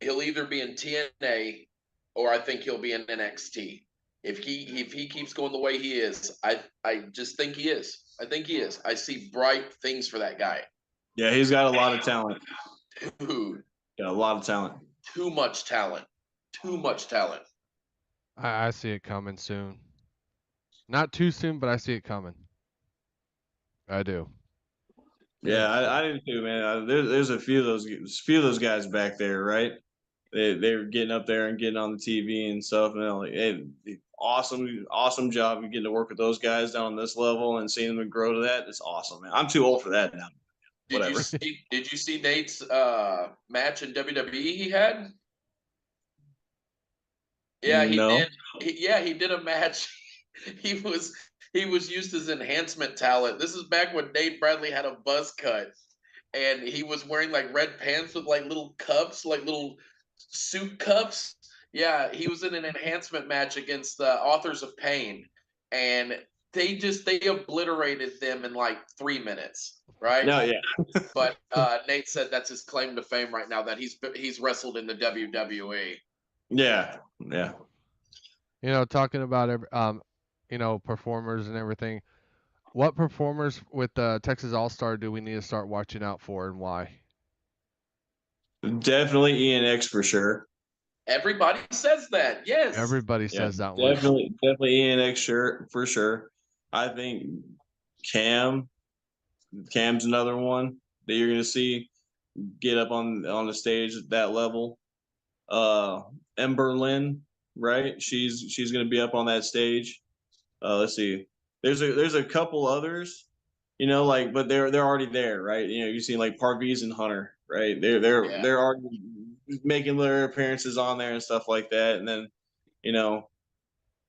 He'll either be in TNA or I think he'll be in NXT. If he keeps going the way he is, I just think he is. I think he is. I see bright things for that guy. Yeah, he's got a lot of talent. Dude, Got a lot of talent. too much talent. Too much talent. I see it coming soon. Not too soon, but I see it coming. I do. Yeah, I did too, man. There's a few of those guys back there, right? They were getting up there and getting on the TV and stuff, and like, hey, awesome job of getting to work with those guys down on this level and seeing them grow to that. It's awesome, man. I'm too old for that now. Whatever. Did you see Nate's match in WWE he had? Yeah, he No. did. He did a match. He was he was used as enhancement talent. This is back when Nate Bradley had a buzz cut, and he was wearing like red pants with like little cuffs, like little suit cuffs. Yeah, he was in an enhancement match against the Authors of Pain, and they obliterated them in like 3 minutes, right? No, yeah. But Nate said that's his claim to fame right now, that he's wrestled in the WWE. Yeah. Yeah. You know, talking about performers and everything. What performers with Texas All Star do we need to start watching out for, and why? Definitely ENX for sure. Everybody says that. Yes. Everybody Yeah, says that one. definitely ENX shirt for sure. I think Cam's another one that you're gonna see get up on the stage at that level. Ember Lynn, right? She's gonna be up on that stage. Let's see. There's a couple others, like, but they're already there, right? You've seen like Parviz and Hunter, right? They're already making their appearances on there and stuff like that. And then,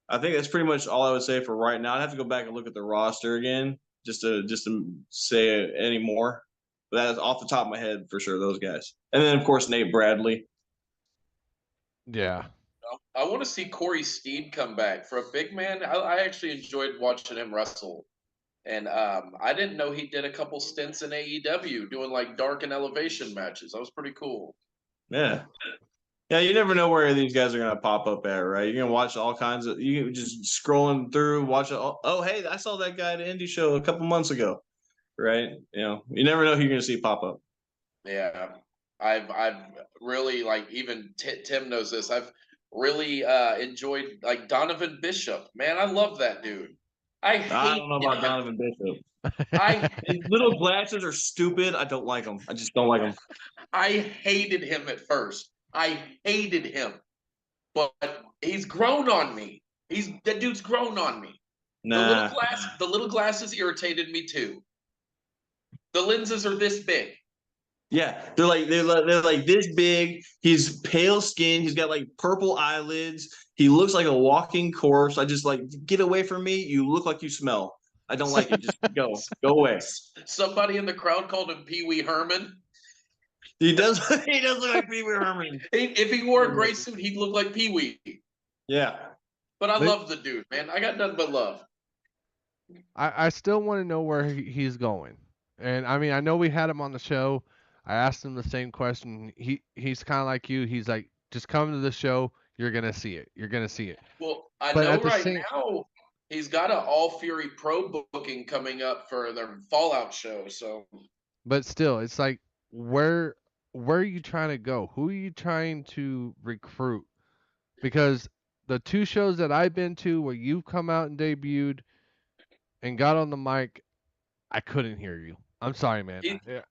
I think that's pretty much all I would say for right now. I'd have to go back and look at the roster again just to say any more. But that's off the top of my head for sure, those guys. And then of course Nate Bradley. Yeah. I want to see Corey Steed come back. For a big man, I actually enjoyed watching him wrestle. And I didn't know he did a couple stints in AEW doing like dark and elevation matches. That was pretty cool. Yeah. Yeah, you never know where these guys are gonna pop up at, right? You're gonna watch all kinds of you just scrolling through, watch it. Oh, hey, I saw that guy at an indie show a couple months ago, right? You never know who you're gonna see pop up. Yeah, I've really, like, even Tim knows this. I've really enjoyed like Donovan Bishop. Man, I love that dude. I don't know about him. Donovan Bishop. I His little glasses are stupid. I don't like them. I just don't like them. I hated him at first. I hated him, but he's grown on me. That dude's grown on me. Nah. The little glasses irritated me too. The lenses are this big. Yeah, they're like this big. He's pale skin. He's got like purple eyelids. He looks like a walking corpse. I just like, get away from me. You look like you smell. I don't like it. Just go away. Somebody in the crowd called him Pee Wee Herman. He does. He does look like Pee Wee Herman. If he wore a gray suit, he'd look like Pee Wee. Yeah. But I love the dude, man. I got nothing but love. I still want to know where he's going. And I mean, I know we had him on the show. I asked him the same question. He's kind of like you. He's like, just come to the show. You're gonna see it. You're gonna see it. Well, I But know at the right same- now he's got an All Fury Pro booking coming up for their Fallout show. So, But still, it's like, where are you trying to go? Who are you trying to recruit? Because the two shows that I've been to where you've come out and debuted and got on the mic, I couldn't hear you. I'm sorry, man. Yeah.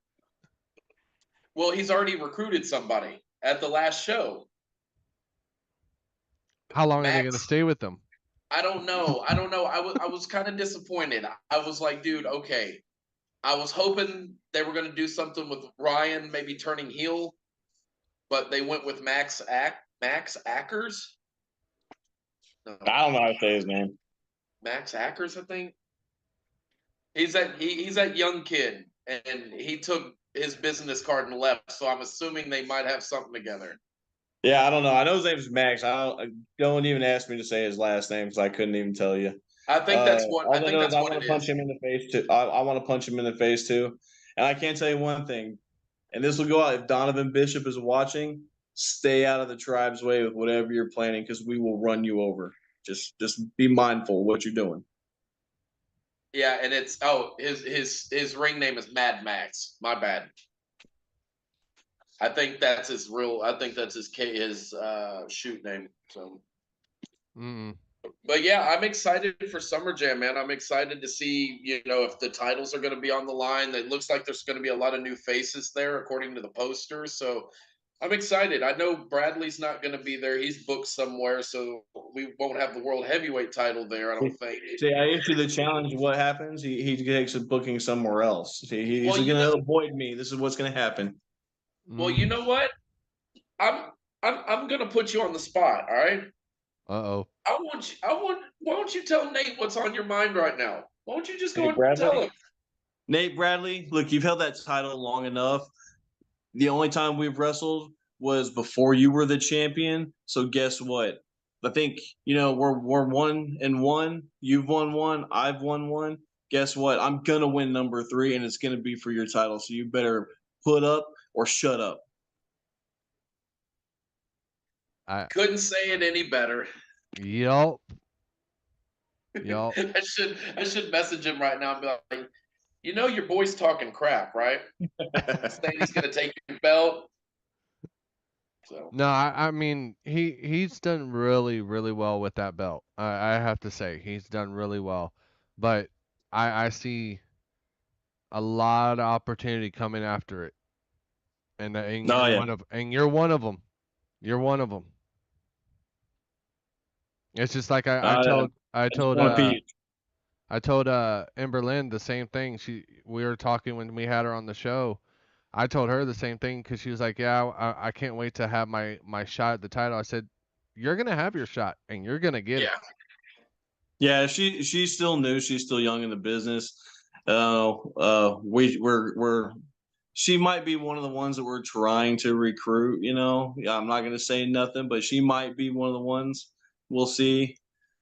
well, he's already recruited somebody at the last show. How long are they Max. going to stay with them? I don't know. I was kind of disappointed. I was like, dude, okay. I was hoping they were going to do something with Ryan, maybe turning heel, but they went with Max Ackers. No. I don't know how to say his name. Max Ackers, I think. He's that young kid, and he took his business card and left. So I'm assuming they might have something together. Yeah, I don't know. I know his name's Max. Don't even ask me to say his last name because I couldn't even tell you. I think that's what. All I think that's I what want it to punch is. him in the face too. I want to punch him in the face too. And I can't tell you one thing, and this will go out if Donovan Bishop is watching. Stay out of the tribe's way with whatever you're planning because we will run you over. Just be mindful of what you're doing. Yeah, and it's his ring name is Mad Max. My bad. I think that's his real. I think that's his shoot name. So. Mm-mm. But yeah, I'm excited for Summer Jam, man. I'm excited to see, if the titles are going to be on the line. It looks like there's going to be a lot of new faces there, according to the posters. So I'm excited. I know Bradley's not going to be there. He's booked somewhere, so we won't have the World Heavyweight title there, I don't think. See, I issue the challenge. What happens? He takes a booking somewhere else. He's Well, going to avoid me. This is what's going to happen. Well, you know what? I'm going to put you on the spot, all right? Uh-oh. Why don't you tell Nate what's on your mind right now? Why don't you just go Nate and Bradley? tell him? Nate Bradley, look, you've held that title long enough. The only time we've wrestled was before you were the champion. So guess what? I think, we're 1-1. You've won one. I've won one. Guess what? I'm gonna win number 3, and it's gonna be for your title. So you better put up or shut up. Couldn't say it any better. Yup. Yup. I should message him right now and be like, your boy's talking crap, right? Saying he's gonna take your belt. So No, I mean he's done really, really well with that belt. I have to say he's done really well, but I see a lot of opportunity coming after it, and Oh you're yeah. you're one of them. You're one of them. It's just like I I told I just told want to be. I told Amber Lynn the same thing. We were talking when we had her on the show. I told her the same thing because she was like, "Yeah, I can't wait to have my shot at the title." I said, "You're gonna have your shot, and you're gonna get it." yeah. Yeah, she's still new. She's still young in the business. We're she might be one of the ones that we're trying to recruit. Yeah, I'm not gonna say nothing, but she might be one of the ones. We'll see.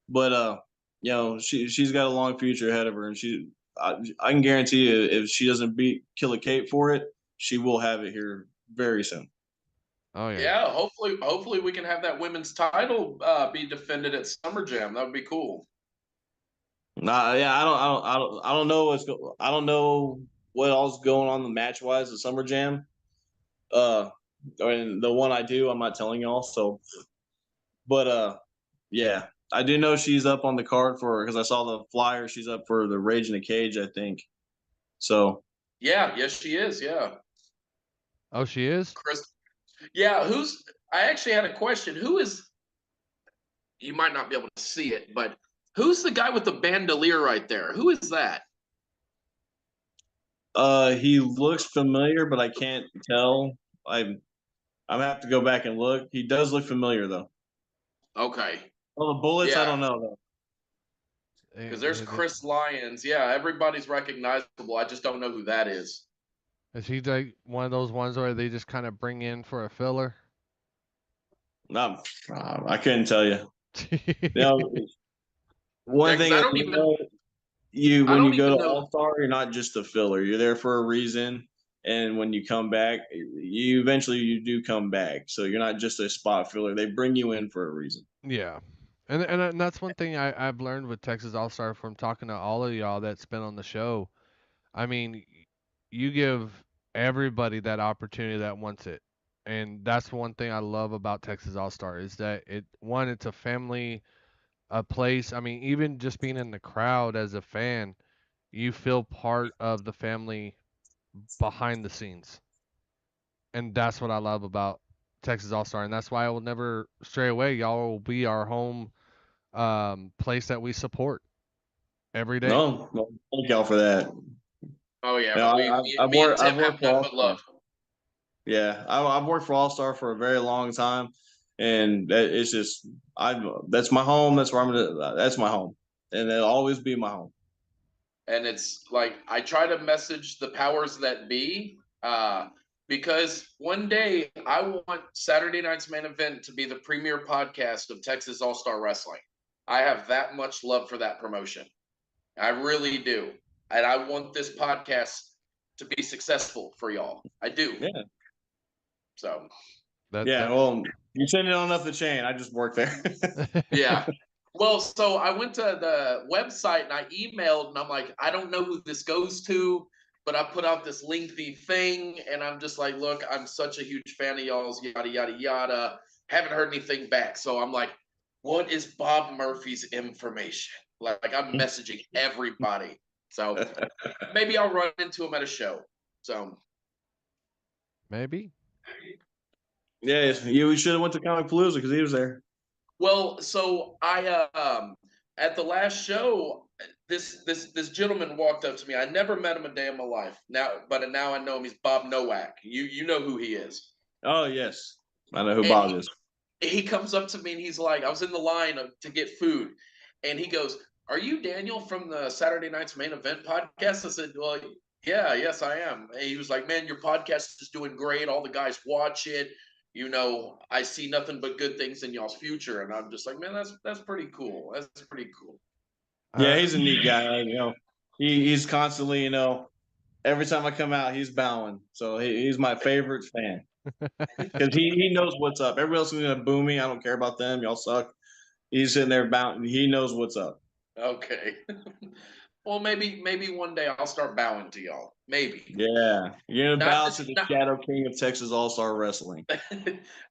But she's got a long future ahead of her, and I can guarantee you, if she doesn't beat Killer Kate for it, she will have it here very soon. Oh yeah. Yeah, hopefully we can have that women's title be defended at Summer Jam. That would be cool. Nah, yeah, I don't know I don't know what all's going on the match wise at Summer Jam. I mean, the one I do, I'm not telling y'all. So, but yeah, I do know she's up on the card because I saw the flyer. She's up for the Rage in the Cage, I think. So, Yeah, yes, she is. Yeah, Oh, she is. Chris. Yeah, I actually had a question. Who is? You might not be able to see it, but who's the guy with the bandolier right there? Who is that? he looks familiar, but I can't tell. I'm have to go back and look. He does look familiar though. Okay. Well, the bullets, I Yeah, don't know though. because there's Chris Lyons. Yeah, everybody's recognizable. I just don't know who that is. Is he like one of those ones where they just kind of bring in for a filler? No, I couldn't tell you. One Yeah, 'cause thing is, I when don't you go even to know. All Star, you're not just a filler. You're there for a reason, and when you come back, you do come back. So you're not just a spot filler. They bring you in for a reason. Yeah. And that's one thing I've learned with Texas All Star from talking to all of y'all that's been on the show. I mean, you give everybody that opportunity that wants it. And that's one thing I love about Texas All Star is that it's a family, a place. I mean, even just being in the crowd as a fan, you feel part of the family behind the scenes. And that's what I love about Texas All Star. And that's why I will never stray away. Y'all will be our home place that we support every day. No, well, thank y'all for that. Oh yeah, You but know, me and I've Tim have worked for nothing All but Star. love. Yeah, I've worked for All Star for a very long time, and it's just that's my home. That's where I'm gonna. That's my home, and it'll always be my home. And it's like I try to message the powers that be, because one day I want Saturday night's main event to be the premier podcast of Texas All Star Wrestling. I have that much love for that promotion. I really do, and I want this podcast to be successful for y'all. I do. Yeah, So yeah. That Well, you send it on up the chain. I just work there. yeah. Well, so I went to the website and I emailed and I'm like, I don't know who this goes to, but I put out this lengthy thing and I'm just like, look, I'm such a huge fan of y'all's, yada, yada, yada. Haven't heard anything back. So I'm like, what is Bob Murphy's information? Like I'm messaging everybody. So maybe I'll run into him at a show. So maybe. Yeah, you should have went to Comic Palooza because he was there. well, so I at the last show, this gentleman walked up to me. I never met him a day in my life. Now I know him. He's Bob Nowak. You know who he is. Oh yes, I know who And Bob is. he comes up to me and he's like, I was in the line to get food, and he goes, "Are you Daniel from the Saturday Night's Main Event podcast?" I said, "Well, yeah, yes, I am." And he was like, "Man, your podcast is doing great. All the guys watch it. you know, I see nothing but good things in y'all's future. And I'm just like, man, that's pretty cool. That's pretty cool. Yeah, Uh, he's a neat guy. He's constantly, every time I come out, he's bowing. So he's my favorite fan because he knows what's up. Everybody else is gonna boo me. I don't care about them. Y'all suck. He's sitting there bowing. He knows what's up. Okay. Well, maybe one day I'll start bowing to y'all. Maybe. Yeah, you're gonna Not bow this, to the not, Shadow King of Texas All Star Wrestling.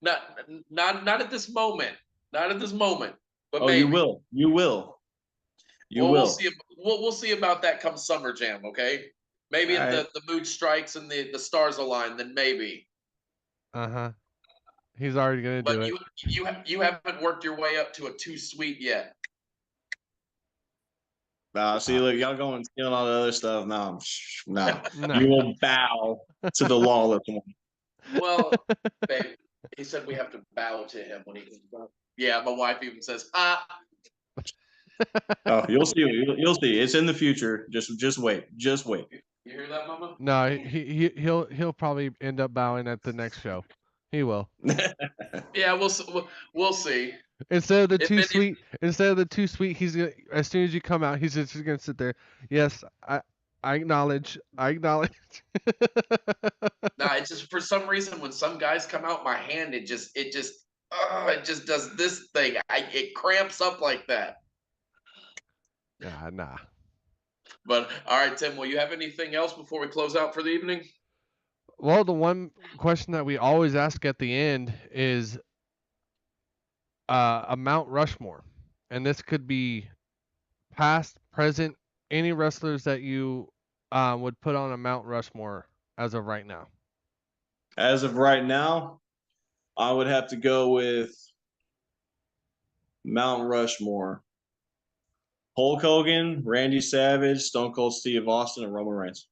not not at this moment. Not at this moment. But Oh, you maybe. will. You will. You Well, we'll will. see. We'll see about that come Summer Jam. Okay. Maybe All if right. the mood strikes and the stars align, then maybe. uh-huh. He's already gonna But do it. you haven't worked your way up to a too sweet yet. See, look, y'all going stealing all the other stuff. No, no. No. You will bow to the Lawless one. Well, babe, he said we have to bow to him when he comes up. Yeah, my wife even says, "Ah." Oh, you'll see. You'll see. It's in the future. Just wait. Just wait. You hear that, Mama? No, he'll probably end up bowing at the next show. He will. Yeah, we'll see. Instead of the If too any, sweet, he's gonna, as soon as you come out, he's just gonna sit there. Yes, I acknowledge. I acknowledge. nah, it's just for some reason when some guys come out, my hand it just does this thing. It cramps up like that. Nah. But all right, Tim, will you have anything else before we close out for the evening? Well, the one question that we always ask at the end is a Mount Rushmore, and this could be past, present, any wrestlers that you would put on a Mount Rushmore as of right now. As of right now, I would have to go with Mount Rushmore. Hulk Hogan, Randy Savage, Stone Cold Steve Austin, and Roman Reigns.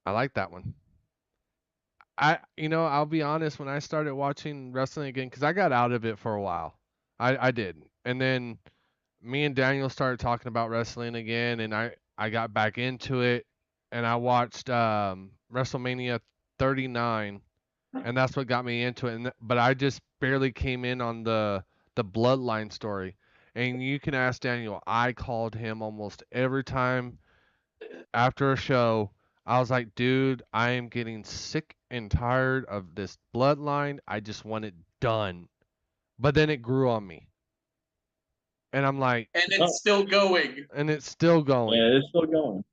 I like that one. I'll be honest, when I started watching wrestling again, because I got out of it for a while. I did. And then me and Daniel started talking about wrestling again, and I got back into it, and I watched WrestleMania 39, and that's what got me into it. But I just barely came in on the bloodline story. And you can ask Daniel, I called him almost every time after a show. I was like, dude, I am getting sick and tired of this bloodline. I just want it done. But then it grew on me. And I'm like, And it's still going. and it's still going. Yeah, it's still going.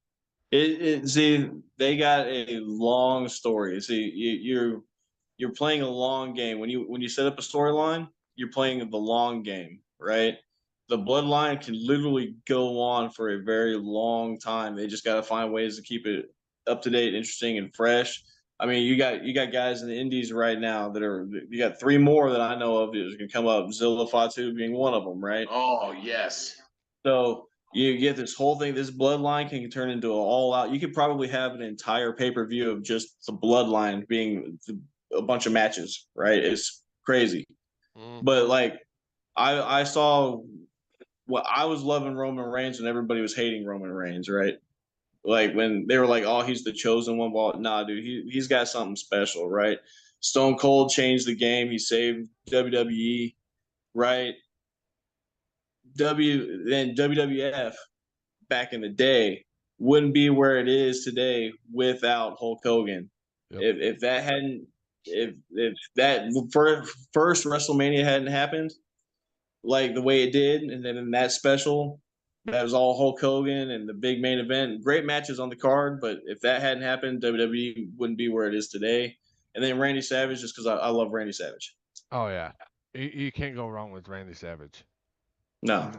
See, they got a long story. See, you're playing a long game. When you set up a storyline, you're playing the long game, right? The bloodline can literally go on for a very long time. They just got to find ways to keep it up to date, interesting, and fresh. I mean, you got guys in the indies right now you got three more that I know of that can come up. Zilla Fatu being one of them, right? Oh yes. So you get this whole thing. This bloodline can turn into an all out. You could probably have an entire pay per view of just the bloodline being a bunch of matches, right? It's crazy. But like, I saw what I was loving Roman Reigns and everybody was hating Roman Reigns, right? Like when they were like, "Oh, he's the chosen one." Well, nah, dude, he's got something special, right? Stone Cold changed the game. He saved WWE, right? WWF back in the day wouldn't be where it is today without Hulk Hogan. Yep. If that hadn't, if that first WrestleMania hadn't happened like the way it did, and then in that special, that was all Hulk Hogan and the big main event, great matches on the card. But if that hadn't happened, WWE wouldn't be where it is today. And then Randy Savage, just because I love Randy Savage. Oh yeah, you can't go wrong with Randy Savage. No,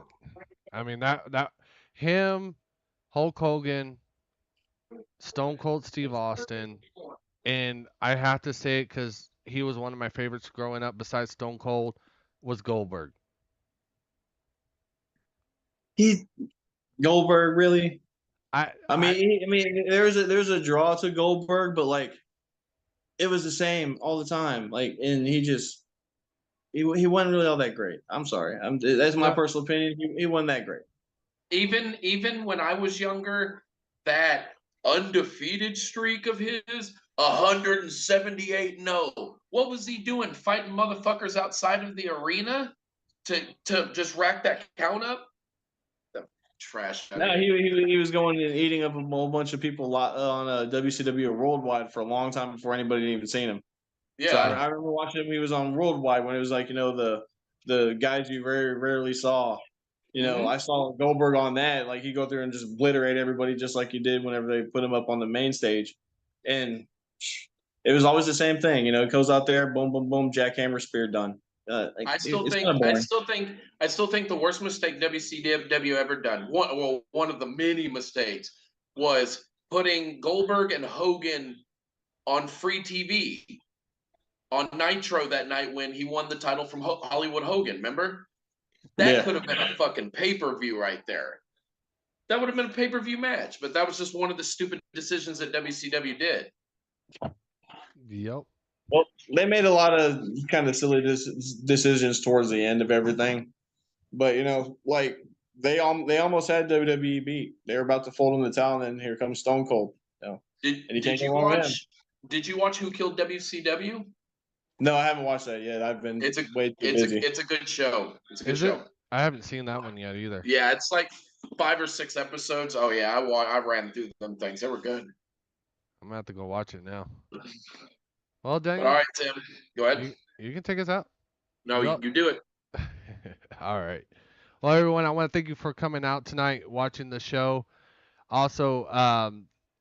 I mean that him, Hulk Hogan, Stone Cold Steve Austin, and I have to say it because he was one of my favorites growing up. Besides Stone Cold, was Goldberg. he Goldberg really. I I mean, there's a draw to Goldberg, but like it was the same all the time. Like, and he wasn't really all that great. I'm sorry. That's my No. personal opinion. He wasn't that great. Even when I was younger, that undefeated streak of his, 178 no. What was he doing? Fighting motherfuckers outside of the arena to just rack that count up? The trash. No, he was going and eating up a whole bunch of people on WCW Worldwide for a long time before anybody had even seen him. Yeah. So I remember watching him. He was on Worldwide when it was like, the guys you very rarely saw. I saw Goldberg on that. Like, he'd go through and just obliterate everybody just like he did whenever they put him up on the main stage. And it was always the same thing. He goes out there, boom, boom, boom, jackhammer, spear, done. I still think the worst mistake WCW ever done. One of the many mistakes was putting Goldberg and Hogan on free TV on Nitro that night when he won the title from Hollywood Hogan. Remember? That could have been a fucking pay-per-view right there. That would have been a pay-per-view match, but that was just one of the stupid decisions that WCW did. Yep. Well, they made a lot of kind of silly decisions towards the end of everything, but like they almost had WWE beat. They were about to fold in the towel, and then here comes Stone Cold. Did you watch Who Killed WCW? No, I haven't watched that yet. I've been way too busy. It's a good show. It's a good show. I haven't seen that one yet either. Yeah, it's like 5 or 6 episodes. Oh yeah, I ran through them things. They were good. I'm gonna have to go watch it now. Well, Daniel. All right, Tim, go ahead. You can take us out. No, you do it. All right. Well, everyone, I want to thank you for coming out tonight, watching the show. Also,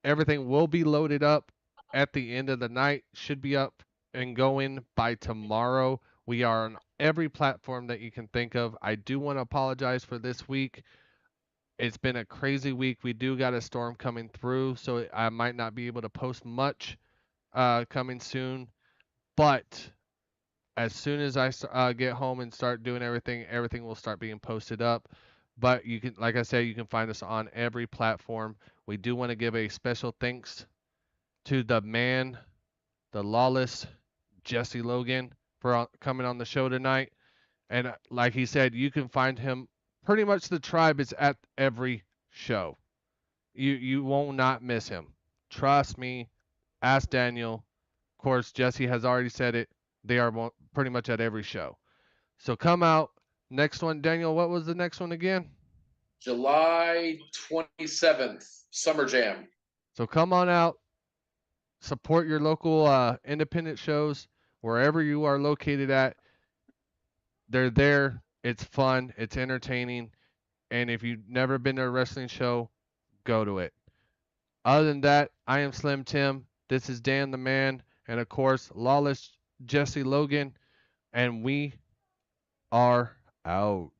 everything will be loaded up at the end of the night. Should be up and going by tomorrow. We are on every platform that you can think of. I do want to apologize for this week. It's been a crazy week. We do got a storm coming through, so I might not be able to post much coming soon. But as soon as I get home and start doing everything will start being posted up. But you can, like I said, you can find us on every platform. We do want to give a special thanks to the man, the Lawless, Jesse Logan, for coming on the show tonight. And like he said, you can find him. Pretty much the tribe is at every show. You won't not miss him. Trust me. Ask Daniel. Of course, Jesse has already said it. They are pretty much at every show. So come out. Next one, Daniel, what was the next one again? July 27th, Summer Jam. So come on out. Support your local independent shows wherever you are located at. They're there. It's fun. It's entertaining. And if you've never been to a wrestling show, go to it. Other than that, I am Slim Tim. This is Dan the Man. And of course, Lawless Jesse Logan. And we are out.